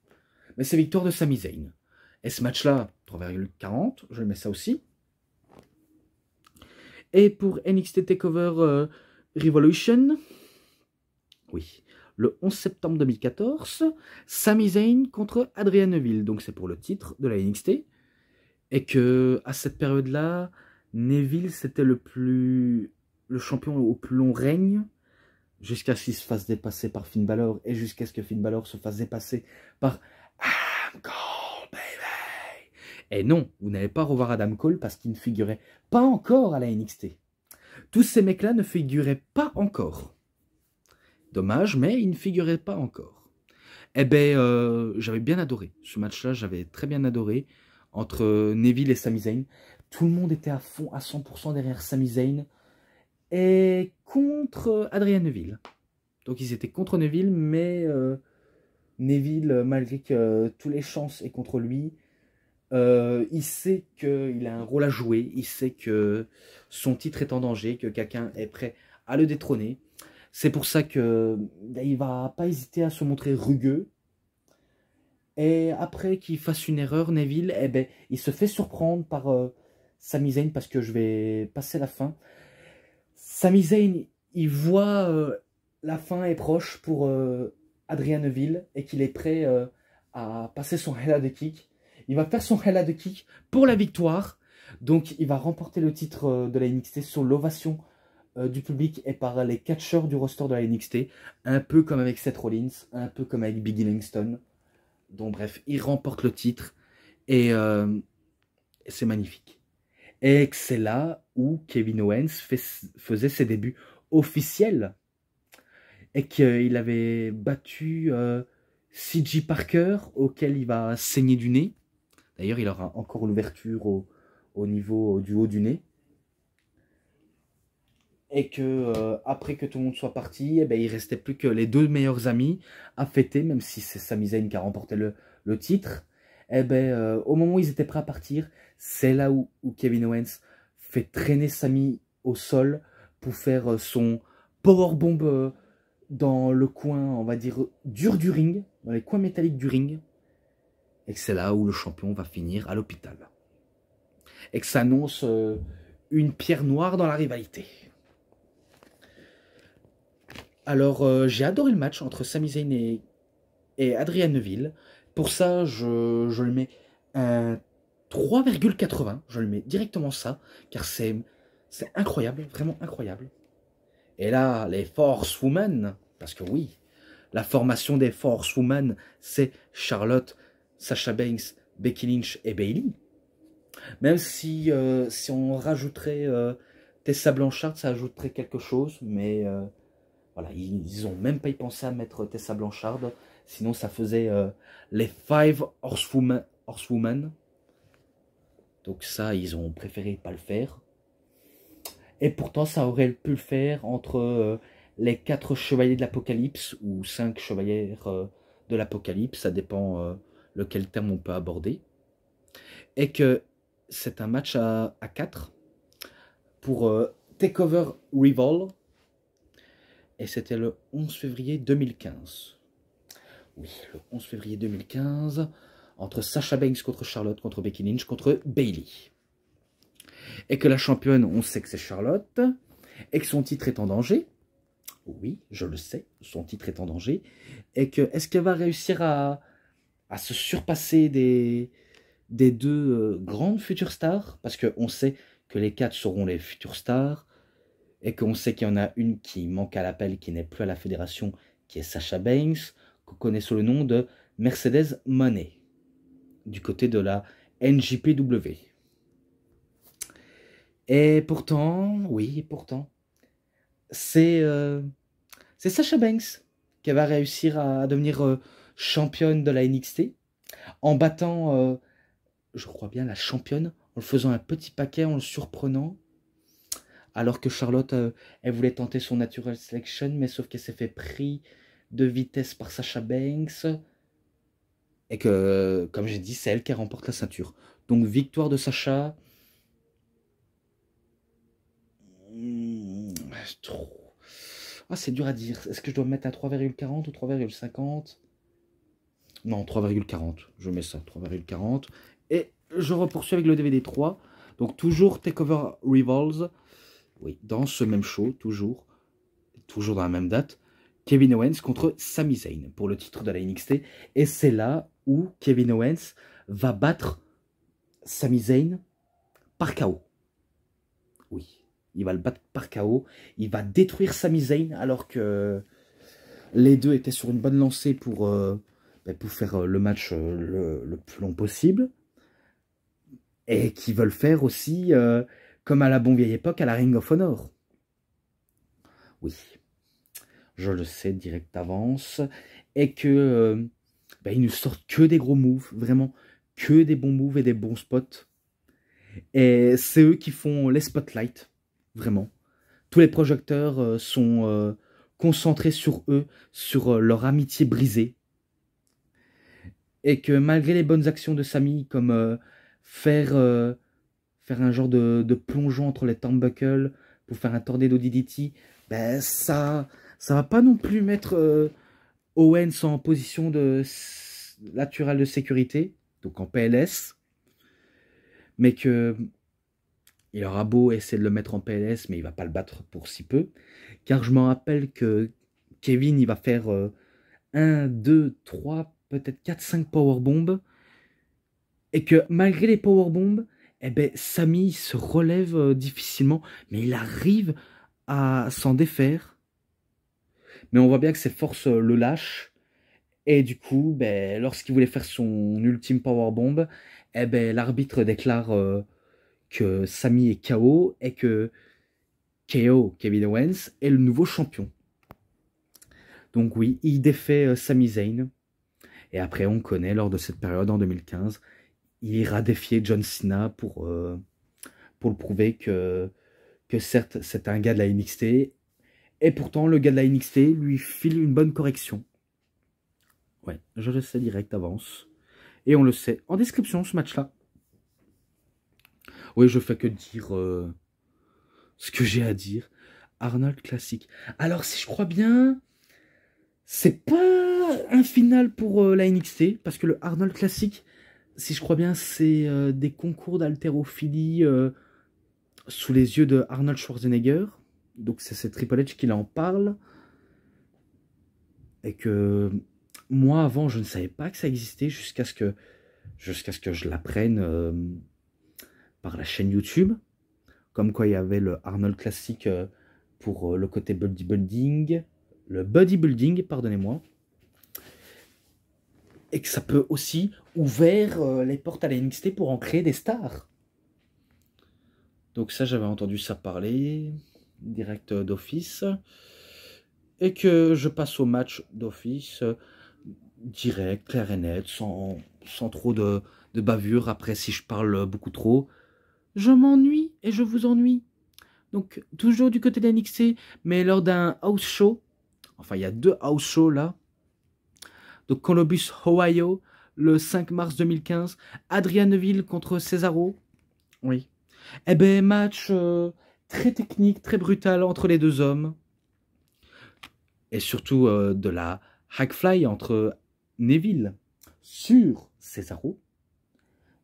Mais c'est victoire de Sami Zayn. Et ce match-là, 3,40, je mets ça aussi. Et pour NXT TakeOver Revolution, oui, le 11 septembre 2014, Sami Zayn contre Adrian Neville. Donc c'est pour le titre de la NXT. Et que à cette période-là, Neville, c'était le champion au plus long règne, jusqu'à ce qu'il se fasse dépasser par Finn Balor, et jusqu'à ce que Finn Balor se fasse dépasser par Adam Cole, baby. Et non, vous n'allez pas revoir Adam Cole parce qu'il ne figurait pas encore à la NXT. Tous ces mecs-là ne figuraient pas encore. Dommage, mais ils ne figuraient pas encore. Eh ben, j'avais bien adoré. Ce match-là, j'avais très bien adoré. Entre Neville et Sami Zayn. Tout le monde était à fond, à 100% derrière Sami Zayn. Et contre Adrian Neville. Donc ils étaient contre Neville, mais Neville, malgré que toutes les chances est contre lui, il sait qu'il a un rôle à jouer, il sait que son titre est en danger, que quelqu'un est prêt à le détrôner. C'est pour ça que il va pas hésiter à se montrer rugueux. Et après qu'il fasse une erreur, Neville, eh ben, il se fait surprendre par Sami Zayn, parce que je vais passer la fin. Sami Zayn, il voit la fin est proche pour Adrian Neville et qu'il est prêt à passer son Hell of the Kick. Il va faire son Hell of the Kick pour la victoire. Donc il va remporter le titre de la NXT sur l'ovation du public et par les catcheurs du roster de la NXT. Un peu comme avec Seth Rollins, un peu comme avec Biggie Langston. Donc bref, il remporte le titre et c'est magnifique. Et c'est là où Kevin Owens faisait ses débuts officiels. Et qu'il avait battu C.J. Parker, auquel il va saigner du nez. D'ailleurs, il aura encore l'ouverture au niveau du haut du nez. Et que après que tout le monde soit parti, eh ben, il ne restait plus que les deux meilleurs amis à fêter, même si c'est Sami Zayn qui a remporté le titre. Eh ben, au moment où ils étaient prêts à partir, c'est là où Kevin Owens fait traîner Sami au sol pour faire son powerbomb dans le coin, on va dire, dur du ring, dans les coins métalliques du ring. Et que c'est là où le champion va finir à l'hôpital. Et que ça annonce une pierre noire dans la rivalité. Alors, j'ai adoré le match entre Sami Zayn et Adrian Neville. Pour ça, je le mets un 3,80. Je le mets directement ça, car c'est incroyable, vraiment incroyable. Et là, les Force Women, parce que oui, la formation des Force Women, c'est Charlotte, Sasha Banks, Becky Lynch et Bayley. Même si on rajouterait Tessa Blanchard, ça ajouterait quelque chose, mais voilà, ils ont même pas y pensé à mettre Tessa Blanchard. Sinon, ça faisait les Five Horsewomen. Donc ça, ils ont préféré pas le faire. Et pourtant, ça aurait pu le faire entre les 4 chevaliers de l'Apocalypse ou 5 chevaliers de l'Apocalypse. Ça dépend lequel terme on peut aborder. Et que c'est un match à 4 pour Takeover Revolve. Et c'était le 11 février 2015. Oui, le 11 février 2015. Entre Sasha Banks contre Charlotte, contre Becky Lynch, contre Bayley. Et que la championne, on sait que c'est Charlotte. Et que son titre est en danger. Oui, je le sais, son titre est en danger. Et que, est-ce qu'elle va réussir à se surpasser des 2 grandes futures stars? Parce qu'on sait que les 4 seront les futures stars. Et qu'on sait qu'il y en a une qui manque à l'appel, qui n'est plus à la fédération, qui est Sasha Banks, qu'on connaît sous le nom de Mercedes Moné, du côté de la NJPW. Et pourtant, oui, pourtant, c'est Sasha Banks qui va réussir à devenir championne de la NXT, en battant, je crois bien, la championne, en le faisant un petit paquet, en le surprenant. Alors que Charlotte, elle voulait tenter son Natural Selection, mais sauf qu'elle s'est fait pris de vitesse par Sasha Banks. Et que, comme j'ai dit, c'est elle qui remporte la ceinture. Donc, victoire de Sasha. Ah, c'est dur à dire. Est-ce que je dois me mettre à 3,40 ou 3,50? Non, 3,40. Je mets ça, 3,40. Et je repoursuis avec le DVD 3. Donc, toujours Takeover Revolves. Oui, dans ce même show, toujours dans la même date, Kevin Owens contre Sami Zayn pour le titre de la NXT. Et c'est là où Kevin Owens va battre Sami Zayn par KO. Oui, il va le battre par KO. Il va détruire Sami Zayn alors que les deux étaient sur une bonne lancée pour faire le match le plus long possible. Et qui veulent faire aussi, comme à la bonne vieille époque, à la Ring of Honor. Oui, je le sais direct d'avance. Et que ils ne sortent que des gros moves, vraiment que des bons moves et des bons spots. Et c'est eux qui font les spotlights, vraiment. Tous les projecteurs sont concentrés sur eux, sur leur amitié brisée. Et que malgré les bonnes actions de Sami, comme faire un genre de plongeon entre les turnbuckles pour faire un tornado DDT, ça va pas non plus mettre Owens en position naturelle de sécurité, donc en PLS, mais que il aura beau essayer de le mettre en PLS, mais il va pas le battre pour si peu, car je me rappelle que Kevin, il va faire 1, 2, 3, peut-être 4, 5 powerbombs, et que malgré les powerbombs, Sami se relève difficilement, mais il arrive à s'en défaire. Mais on voit bien que ses forces le lâchent. Et du coup, lorsqu'il voulait faire son ultime powerbomb, l'arbitre déclare que Sami est KO et que KO, Kevin Owens, est le nouveau champion. Donc oui, il défait Sami Zayn. Et après, on connaît, lors de cette période, en 2015, il ira défier John Cena pour le prouver que certes, c'est un gars de la NXT. Et pourtant, le gars de la NXT lui file une bonne correction. Ouais, je le sais direct d'avance. Et on le sait en description, ce match-là. Oui, je fais que dire ce que j'ai à dire. Arnold Classic. Alors, si je crois bien, c'est pas un final pour la NXT, parce que le Arnold Classic, si je crois bien, c'est des concours d'haltérophilie sous les yeux de Arnold Schwarzenegger. Donc, c'est Triple H qui en parle. Et que moi, avant, je ne savais pas que ça existait jusqu'à ce que je l'apprenne par la chaîne YouTube. Comme quoi, il y avait le Arnold Classic pour le côté bodybuilding. Le bodybuilding, pardonnez-moi. Et que ça peut aussi ouvrir les portes à la NXT pour en créer des stars. Donc ça, j'avais entendu ça parler, direct d'office. Et que je passe au match d'office, direct, clair et net, sans trop de bavure. Après, si je parle beaucoup trop, je m'ennuie et je vous ennuie. Donc, toujours du côté d'NXT, mais lors d'un house show, enfin, il y a 2 house shows là. Donc, Columbus, Ohio, le 5 mars 2015, Adrian Neville contre Cesaro. Oui. Eh ben, match très technique, très brutal entre les deux hommes. Et surtout de la hackfly entre Neville sur Cesaro.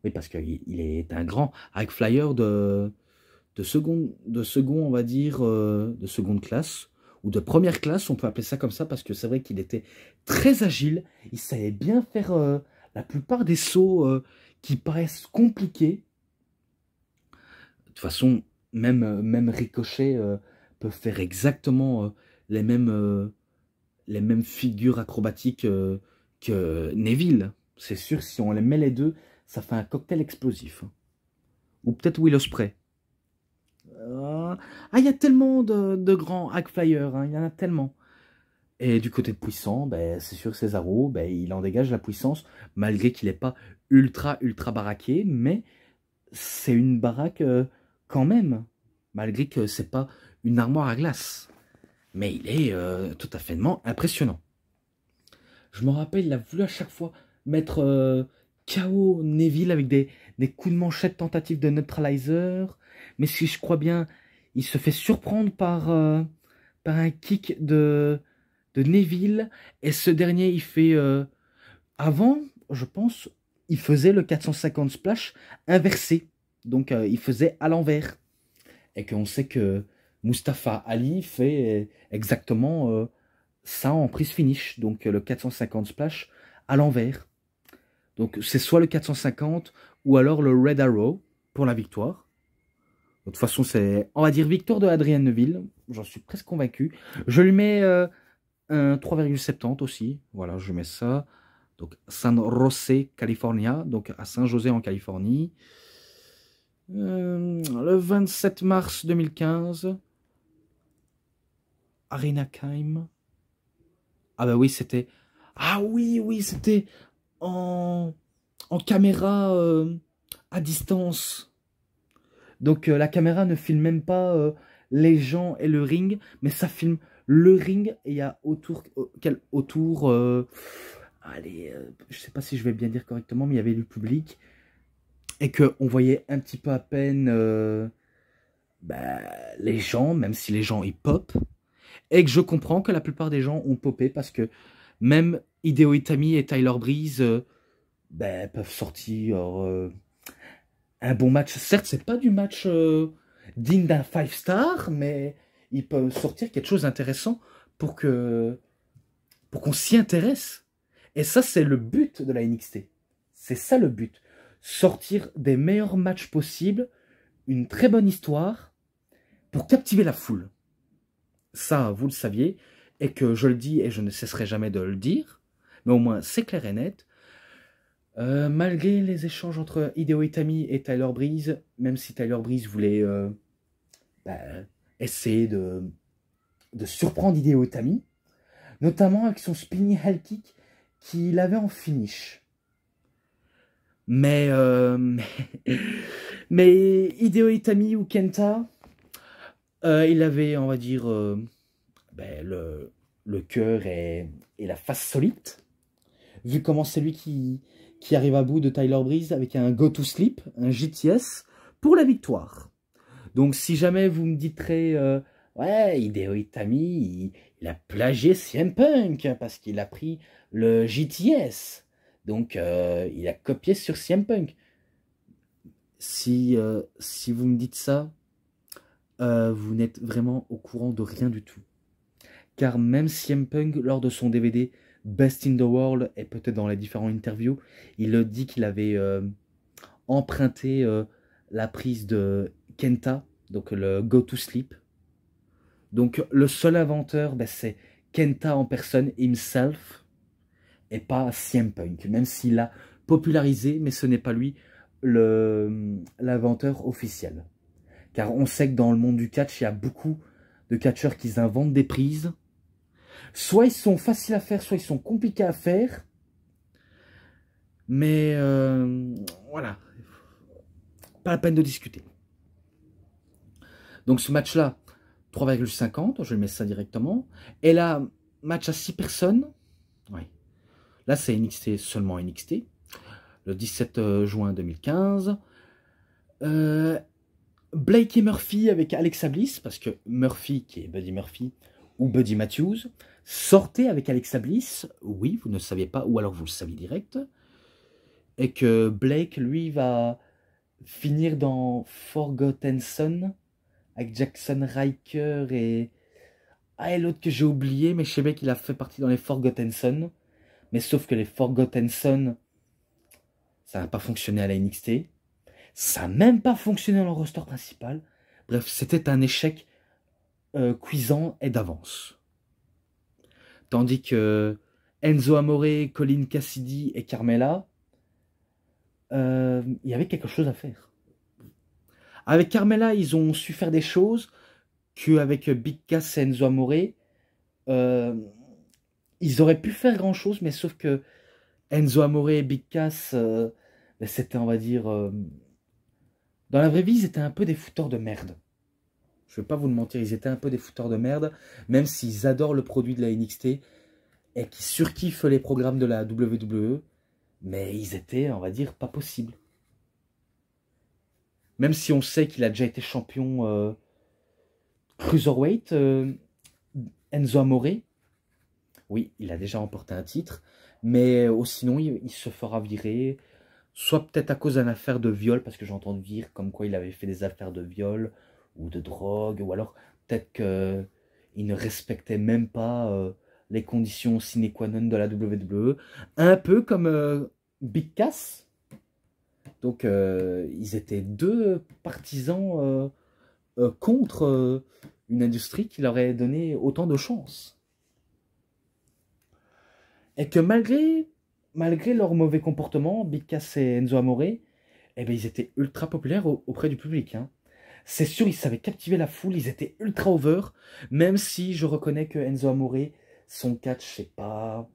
Oui, parce qu'il est un grand hackflyer de second, on va dire, de seconde classe, ou de première classe, on peut appeler ça comme ça, parce que c'est vrai qu'il était très agile, il savait bien faire la plupart des sauts qui paraissent compliqués. De toute façon, même Ricochet peut faire exactement les mêmes figures acrobatiques que Neville. C'est sûr, si on les met les deux, ça fait un cocktail explosif. Ou peut-être Will Ospreay. Il y a tellement de grands hack flyers, hein, il y en a tellement. Et du côté de puissant, ben, c'est sûr Cesaro, ben, il en dégage la puissance, malgré qu'il n'est pas ultra baraqué, mais c'est une baraque quand même, malgré que c'est pas une armoire à glace. Mais il est tout à fait impressionnant. Je me rappelle, il a voulu à chaque fois mettre KO Neville avec des coups de manchette tentatives de neutralizer. Mais si je crois bien, il se fait surprendre par un kick de Neville. Et ce dernier, il fait... avant, je pense, il faisait le 450 splash inversé. Donc, il faisait à l'envers. Et qu'on sait que Mustafa Ali fait exactement ça en prise finish. Donc, le 450 splash à l'envers. Donc, c'est soit le 450 ou alors le Red Arrow pour la victoire. De toute façon, c'est, on va dire, victoire de Adrian Neville. J'en suis presque convaincu. Je lui mets un 3,70 aussi. Voilà, je mets ça. Donc, San José, California. Donc, à Saint-José en Californie. Le 27 mars 2015. Arena Kime. Ah bah oui, c'était... Ah oui, c'était en caméra à distance. Donc la caméra ne filme même pas les gens et le ring, mais ça filme le ring et il y a autour allez, je sais pas si je vais bien dire correctement, mais il y avait le public et qu'on voyait un petit peu à peine bah, les gens, même si les gens ils pop, et que je comprends que la plupart des gens ont popé parce que même Hideo Itami et Tyler Breeze bah, peuvent sortir un bon match. Certes, c'est pas du match digne d'un 5 star, mais il peut sortir quelque chose d'intéressant pour qu'on s'y intéresse. Et ça, c'est le but de la NXT. C'est ça le but. Sortir des meilleurs matchs possibles, une très bonne histoire, pour captiver la foule. Ça, vous le saviez, et que je le dis et je ne cesserai jamais de le dire, mais au moins c'est clair et net. Malgré les échanges entre Hideo Itami et Tyler Breeze, même si Tyler Breeze voulait bah, essayer de surprendre Hideo Itami, notamment avec son spinning hell kick qu'il avait en finish. Mais Hideo Itami ou Kenta, il avait, on va dire, ben, le cœur et la face solide, vu comment c'est lui qui arrive à bout de Tyler Breeze avec un go to sleep, un GTS, pour la victoire. Donc si jamais vous me diterez, ouais, Hideo Itami, il a plagié CM Punk, parce qu'il a pris le GTS, donc il a copié sur CM Punk. Si vous me dites ça, vous n'êtes vraiment au courant de rien du tout. Car même CM Punk, lors de son DVD Best in the World, et peut-être dans les différentes interviews, il dit qu'il avait emprunté la prise de Kenta, donc le Go to Sleep. Donc le seul inventeur, ben, c'est Kenta en personne, himself, et pas CM Punk, même s'il l'a popularisé, mais ce n'est pas lui l'inventeur officiel. Car on sait que dans le monde du catch, il y a beaucoup de catcheurs qui inventent des prises. Soit ils sont faciles à faire, soit ils sont compliqués à faire. Mais voilà, pas la peine de discuter. Donc ce match-là, 3,50, je mets ça directement. Et là, match à 6 personnes. Oui. Là, c'est NXT, seulement NXT. Le 17 juin 2015. Blake et Murphy avec Alexa Bliss, parce que Murphy, qui est Buddy Murphy, ou Buddy Matthews, sortait avec Alexa Bliss. Oui, vous ne saviez pas, ou alors vous le saviez direct. Et que Blake, lui, va finir dans Forgotten Son, avec Jackson Riker et... Ah, et l'autre que j'ai oublié, mais je sais bien qu'il a fait partie dans les Forgotten Son. Mais sauf que les Forgotten Son, ça n'a pas fonctionné à la NXT. Ça n'a même pas fonctionné dans le roster principal. Bref, c'était un échec cuisant et d'avance. Tandis que Enzo Amore, Colin Cassidy et Carmella, il y avait quelque chose à faire. Avec Carmella, ils ont su faire des choses qu'avec Big Cass et Enzo Amore, ils auraient pu faire grand chose, mais sauf que Enzo Amore et Big Cass, c'était, on va dire, dans la vraie vie, ils étaient un peu des fouteurs de merde. Je ne vais pas vous le mentir, ils étaient un peu des fouteurs de merde, même s'ils adorent le produit de la NXT et qui surkiffent les programmes de la WWE, mais ils étaient, on va dire, pas possibles. Même si on sait qu'il a déjà été champion Cruiserweight, Enzo Amore, oui, il a déjà remporté un titre, mais sinon, il se fera virer, soit peut-être à cause d'une affaire de viol, parce que j'ai entendu dire comme quoi il avait fait des affaires de viol, ou de drogue, ou alors peut-être qu'il ne respectait même pas les conditions sine qua non de la WWE, un peu comme Big Cass. Donc ils étaient deux partisans contre une industrie qui leur aurait donné autant de chance. Et que malgré leur mauvais comportement, Big Cass et Enzo Amore, eh ben, ils étaient ultra populaires auprès du public. Hein. C'est sûr, ils savaient captiver la foule, ils étaient ultra over, même si je reconnais que Enzo Amore, son catch, c'est pas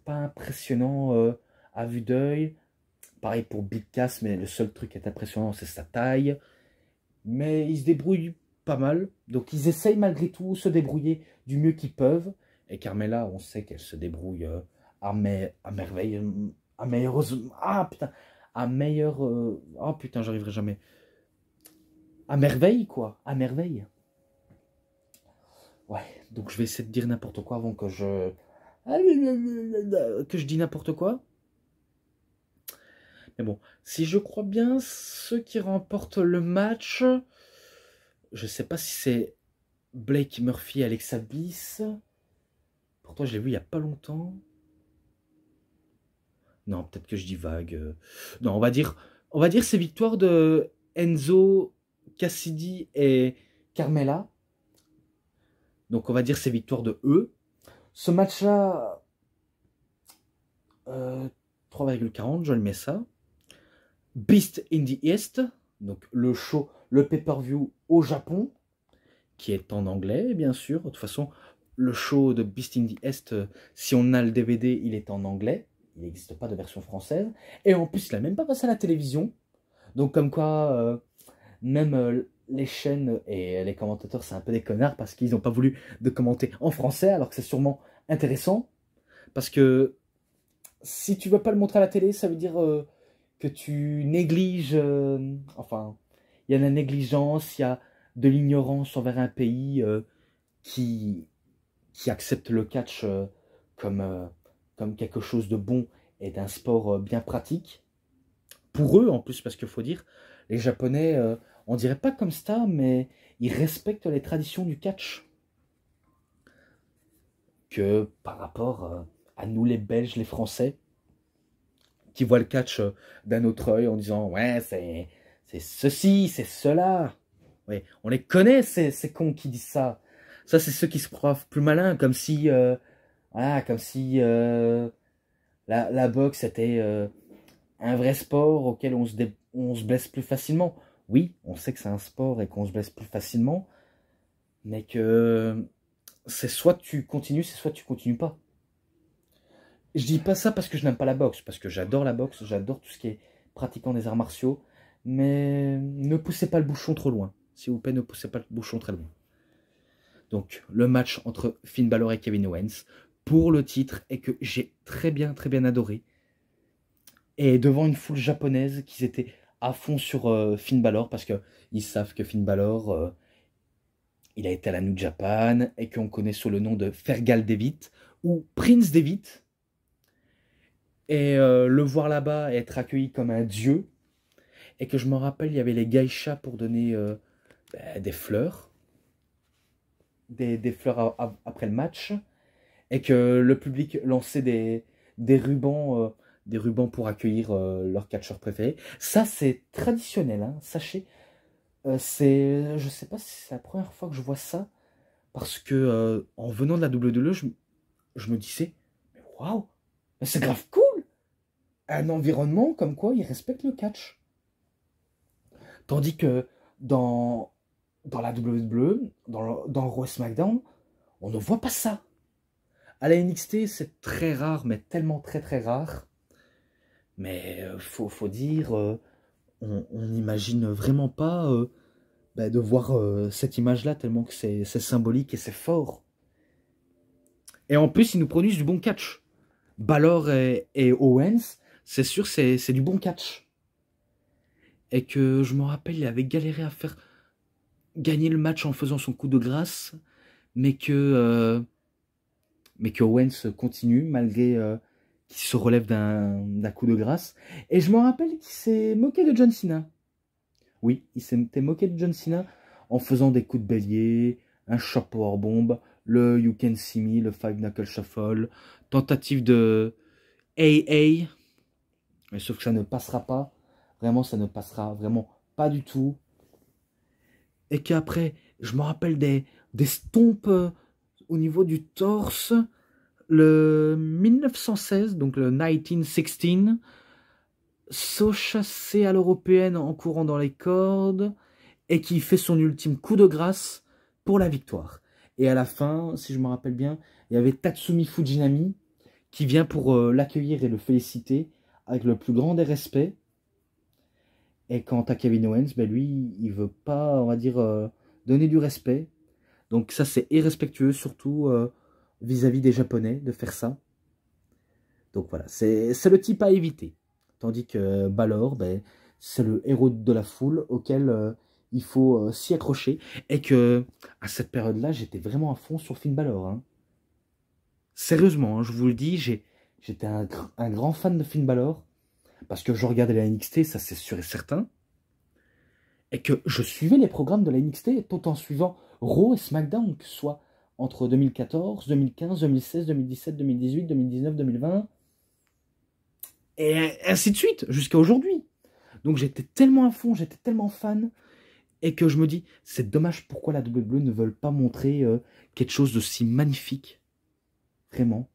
impressionnant à vue d'œil. Pareil pour Big Cass, mais le seul truc qui est impressionnant, c'est sa taille. Mais ils se débrouillent pas mal, donc ils essayent malgré tout de se débrouiller du mieux qu'ils peuvent. Et Carmella, on sait qu'elle se débrouille à merveille, à meilleure... Ah putain, à meilleure... Oh putain, j'arriverai jamais. À merveille, quoi. À merveille. Ouais, donc je vais essayer de dire n'importe quoi avant que je... Que je dis n'importe quoi. Mais bon, si je crois bien, ceux qui remportent le match... Je sais pas si c'est Blake Murphy et Alexa Bliss. Pourtant, je l'ai vu il y a pas longtemps. Non, peut-être que je dis vague. Non, on va dire ces victoires de Enzo, Cassidy et Carmella. Donc, on va dire ces victoires de eux. Ce match-là, 3,40, je le mets ça. Beast in the East, donc le show, le pay-per-view au Japon, qui est en anglais, bien sûr. De toute façon, le show de Beast in the East, si on a le DVD, il est en anglais. Il n'existe pas de version française. Et en plus, il n'a même pas passé à la télévision. Donc, comme quoi, même les chaînes et les commentateurs, c'est un peu des connards parce qu'ils n'ont pas voulu de commenter en français, alors que c'est sûrement intéressant. Parce que si tu ne veux pas le montrer à la télé, ça veut dire que tu négliges... enfin, il y a de la négligence, il y a de l'ignorance envers un pays qui accepte le catch comme quelque chose de bon et d'un sport bien pratique. Pour eux, en plus, parce qu'il faut dire, les Japonais, on dirait pas comme ça, mais ils respectent les traditions du catch. Que par rapport à nous, les Belges, les Français, qui voient le catch d'un autre œil en disant « Ouais, c'est ceci, c'est cela. » Ouais, on les connaît, ces cons qui disent ça. Ça, c'est ceux qui se croient plus malins, comme si... voilà, comme si la boxe était un vrai sport auquel on se blesse plus facilement. Oui, on sait que c'est un sport et qu'on se blesse plus facilement, mais que c'est soit tu continues, c'est soit tu continues pas. Je dis pas ça parce que je n'aime pas la boxe, parce que j'adore la boxe, j'adore tout ce qui est pratiquant des arts martiaux, mais ne poussez pas le bouchon trop loin. S'il vous plaît, ne poussez pas le bouchon très loin. Donc, le match entre Finn Balor et Kevin Owens pour le titre et que j'ai très bien adoré. Et devant une foule japonaise qui étaient à fond sur Finn Balor parce qu'ils savent que Finn Balor, il a été à la New Japan et qu'on connaît sous le nom de Fergal Devitt ou Prince Devitt. Et le voir là-bas et être accueilli comme un dieu. Et que je me rappelle, il y avait les geishas pour donner des fleurs. Des fleurs après le match. Et que le public lançait des rubans pour accueillir leur catcheur préféré. Ça, c'est traditionnel, hein, sachez. Je sais pas si c'est la première fois que je vois ça. Parce que en venant de la WWE, je me disais, mais waouh, c'est grave cool! Un environnement comme quoi ils respectent le catch. Tandis que dans la WWE, dans Raw SmackDown, on ne voit pas ça. À la NXT, c'est très rare, mais tellement très rare. Mais faut dire, on n'imagine vraiment pas de voir cette image-là, tellement que c'est symbolique et c'est fort. Et en plus, ils nous produisent du bon catch. Balor et Owens, c'est sûr, c'est du bon catch. Et que je me rappelle, il avait galéré à faire gagner le match en faisant son coup de grâce, mais que Owens continue malgré qu'il se relève d'un coup de grâce. Et je me rappelle qu'il s'est moqué de John Cena. Oui, il s'était moqué de John Cena en faisant des coups de bélier, un short powerbomb, le You Can See Me, le Five Knuckle Shuffle, tentative de AA, mais sauf que ça ne passera pas. Vraiment, ça ne passera vraiment pas du tout. Et qu'après, je me rappelle des stompes au niveau du torse. Le 1916, donc le 1916, saut chassé à l'européenne en courant dans les cordes et qui fait son ultime coup de grâce pour la victoire. Et à la fin, si je me rappelle bien, il y avait Tatsumi Fujinami qui vient pour l'accueillir et le féliciter avec le plus grand des respects. Et quant à Kevin Owens, ben lui, il veut pas, on va dire, donner du respect. Donc ça, c'est irrespectueux, surtout vis-à-vis des Japonais, de faire ça. Donc voilà, c'est le type à éviter. Tandis que Balor, ben, c'est le héros de la foule auquel il faut s'y accrocher. Et que à cette période-là, j'étais vraiment à fond sur Finn Balor. Hein. Sérieusement, hein, je vous le dis, j'étais un grand fan de Finn Balor. Parce que je regardais la NXT, ça c'est sûr et certain. Et que je suivais les programmes de la NXT tout en suivant Raw et SmackDown, que ce soit entre 2014, 2015, 2016, 2017, 2018, 2019, 2020, et ainsi de suite, jusqu'à aujourd'hui. Donc j'étais tellement à fond, j'étais tellement fan, et que je me dis, c'est dommage pourquoi la WWE ne veut pas montrer quelque chose de si magnifique. Vraiment.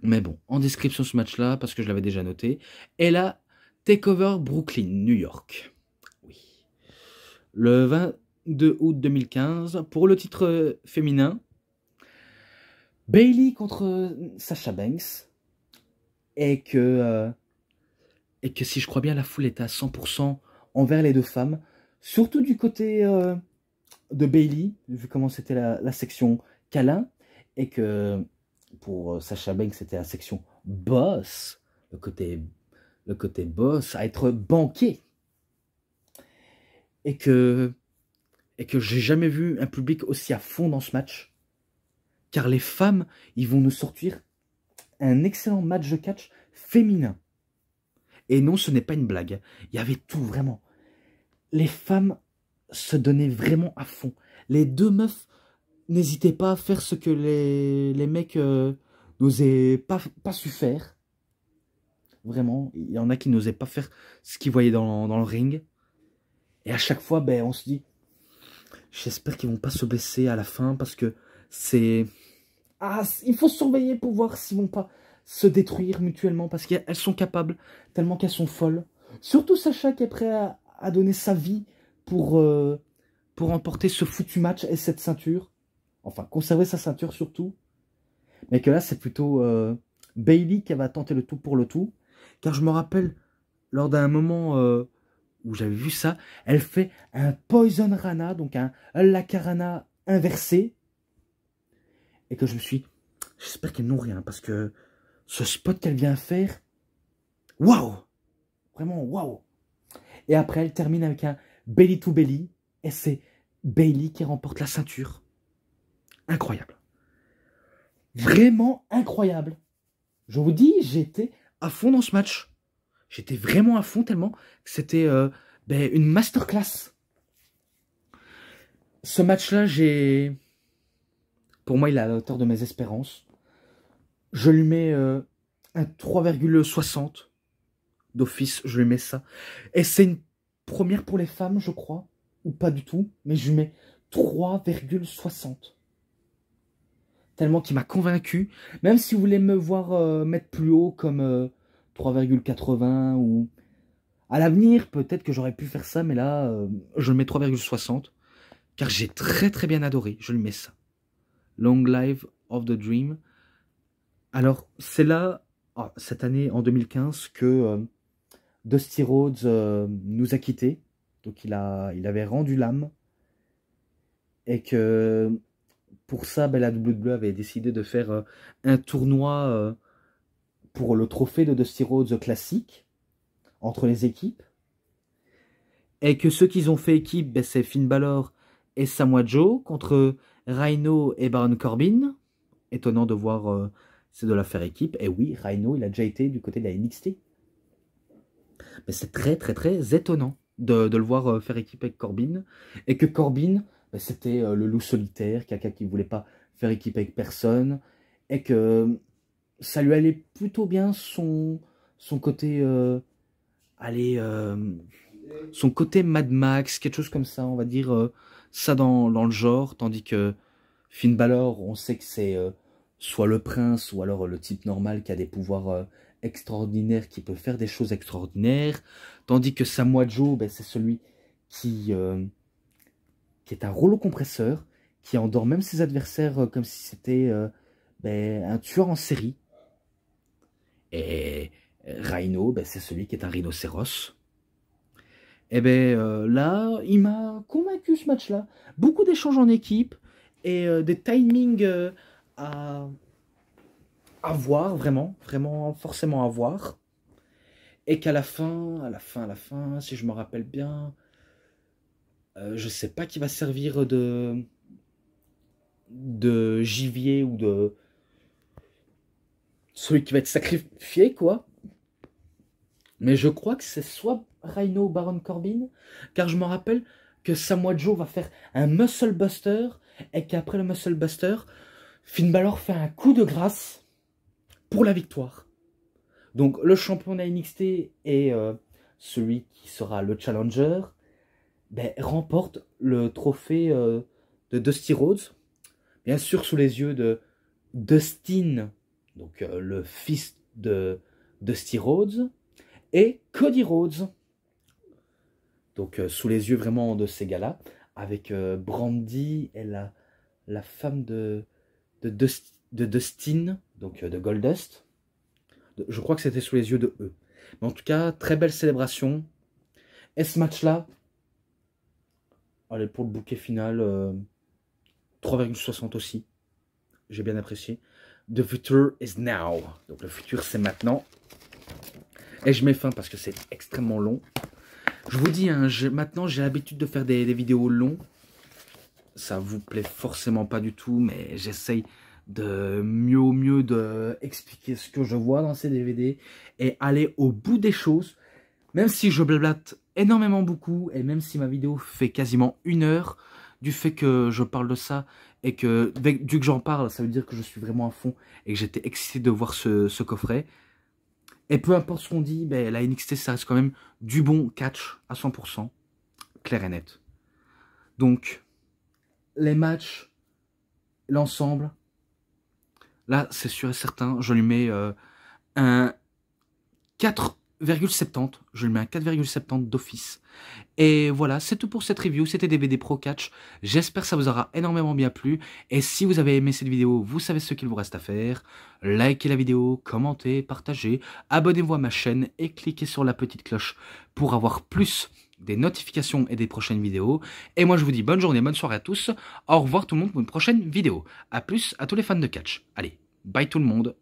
Mais bon, en description ce match-là, parce que je l'avais déjà noté, et là, Takeover Brooklyn, New York. Oui. Le 22 août 2015, pour le titre féminin, Bayley contre Sasha Banks, et que si je crois bien, la foule était à 100% envers les deux femmes, surtout du côté de Bayley, vu comment c'était la section câlin, et que pour Sasha Banks, c'était la section boss, le côté boss, à être banqué. Et que j'ai jamais vu un public aussi à fond dans ce match. Car les femmes, ils vont nous sortir un excellent match de catch féminin. Et non, ce n'est pas une blague. Il y avait tout, vraiment. Les femmes se donnaient vraiment à fond. Les deux meufs n'hésitaient pas à faire ce que les mecs n'osaient pas su faire. Vraiment, il y en a qui n'osaient pas faire ce qu'ils voyaient dans le ring. Et à chaque fois, ben, on se dit, j'espère qu'ils vont pas se blesser à la fin parce que c'est... Ah, il faut surveiller pour voir s'ils vont pas se détruire mutuellement parce qu'elles sont capables, tellement qu'elles sont folles. Surtout Sacha qui est prêt à donner sa vie pour remporter ce foutu match et cette ceinture. Enfin, conserver sa ceinture surtout. Mais que là, c'est plutôt Bayley qui va tenter le tout pour le tout. Car je me rappelle, lors d'un moment où j'avais vu ça, elle fait un Poison Rana, donc un Lakarana inversé. Et que je me suis... J'espère qu'elles n'ont rien, parce que ce spot qu'elle vient faire... Waouh! Vraiment, waouh! Et après, elle termine avec un belly to belly. Et c'est Bayley qui remporte la ceinture. Incroyable. Vraiment incroyable. Je vous dis, j'étais à fond dans ce match. J'étais vraiment à fond tellement que c'était une masterclass. Ce match-là, pour moi, il est à la hauteur de mes espérances. Je lui mets un 3,60 d'office. Je lui mets ça. Et c'est une première pour les femmes, je crois. Ou pas du tout. Mais je lui mets 3,60. Tellement qu'il m'a convaincu. Même si vous voulez me voir mettre plus haut comme 3,80 ou... À l'avenir, peut-être que j'aurais pu faire ça, mais là, je le mets 3,60. Car j'ai très très bien adoré. Je lui mets ça. Long Live of the Dream. Alors, c'est là, cette année, en 2015, que Dusty Rhodes nous a quittés. Donc, il avait rendu l'âme. Et que, pour ça, la WWE avait décidé de faire un tournoi pour le trophée de Dusty Rhodes classique, entre les équipes. Et que ceux qui ont fait équipe, c'est Finn Balor et Samoa Joe, contre Rhino et Baron Corbin. Étonnant de voir... c'est de la faire équipe. Et oui, Rhino, il a déjà été du côté de la NXT. Mais c'est très, très, très étonnant de le voir faire équipe avec Corbin. Et que Corbin, c'était le loup solitaire, quelqu'un qui ne voulait pas faire équipe avec personne. Et que ça lui allait plutôt bien son côté... son côté Mad Max, quelque chose comme ça, on va dire ça dans le genre. Tandis que Finn Balor, on sait que c'est... soit le prince, ou alors le type normal qui a des pouvoirs extraordinaires, qui peut faire des choses extraordinaires. Tandis que Samoa Joe, c'est celui qui est un rouleau compresseur, qui endort même ses adversaires comme si c'était un tueur en série. Et Rhino, c'est celui qui est un rhinocéros. Et là, il m'a convaincu ce match-là. Beaucoup d'échanges en équipe et des timings à voir, vraiment, forcément à voir. Et qu'à la fin, si je me rappelle bien, je sais pas qui va servir de gibier ou de celui qui va être sacrifié, quoi. Mais je crois que c'est soit Rhino ou Baron Corbin, car je me rappelle que Samoa Joe va faire un Muscle Buster et qu'après le Muscle Buster, Finn Balor fait un coup de grâce pour la victoire. Donc le champion de la NXT et celui qui sera le challenger remporte le trophée de Dusty Rhodes, bien sûr sous les yeux de Dustin, donc le fils de Dusty Rhodes, et Cody Rhodes, donc sous les yeux vraiment de ces gars-là, avec Brandy et la femme de Dustin, donc de Goldust. Je crois que c'était sous les yeux de eux. Mais en tout cas, très belle célébration. Et ce match-là, allez, pour le bouquet final, 3,60 aussi. J'ai bien apprécié. The future is now. Donc le futur, c'est maintenant. Et je mets fin parce que c'est extrêmement long. Je vous dis, hein, maintenant, j'ai l'habitude de faire des vidéos longues. Ça vous plaît forcément pas du tout, mais j'essaye de mieux au mieux de expliquer ce que je vois dans ces DVD et aller au bout des choses, même si je blablate énormément beaucoup et même si ma vidéo fait quasiment 1 heure, du fait que je parle de ça et que dès que j'en parle, ça veut dire que je suis vraiment à fond et que j'étais excité de voir ce coffret. Et peu importe ce qu'on dit, la NXT, ça reste quand même du bon catch à 100%, clair et net. Donc, les matchs, l'ensemble, là, c'est sûr et certain, je lui mets un 4,5 4,70. Je lui mets un 4,70 d'office. Et voilà, c'est tout pour cette review. C'était DVD Pro Catch. J'espère que ça vous aura énormément bien plu. Et si vous avez aimé cette vidéo, vous savez ce qu'il vous reste à faire. Likez la vidéo, commentez, partagez, abonnez-vous à ma chaîne et cliquez sur la petite cloche pour avoir plus des notifications et des prochaines vidéos. Et moi je vous dis bonne journée, bonne soirée à tous. Au revoir tout le monde pour une prochaine vidéo. A plus à tous les fans de catch. Allez, bye tout le monde.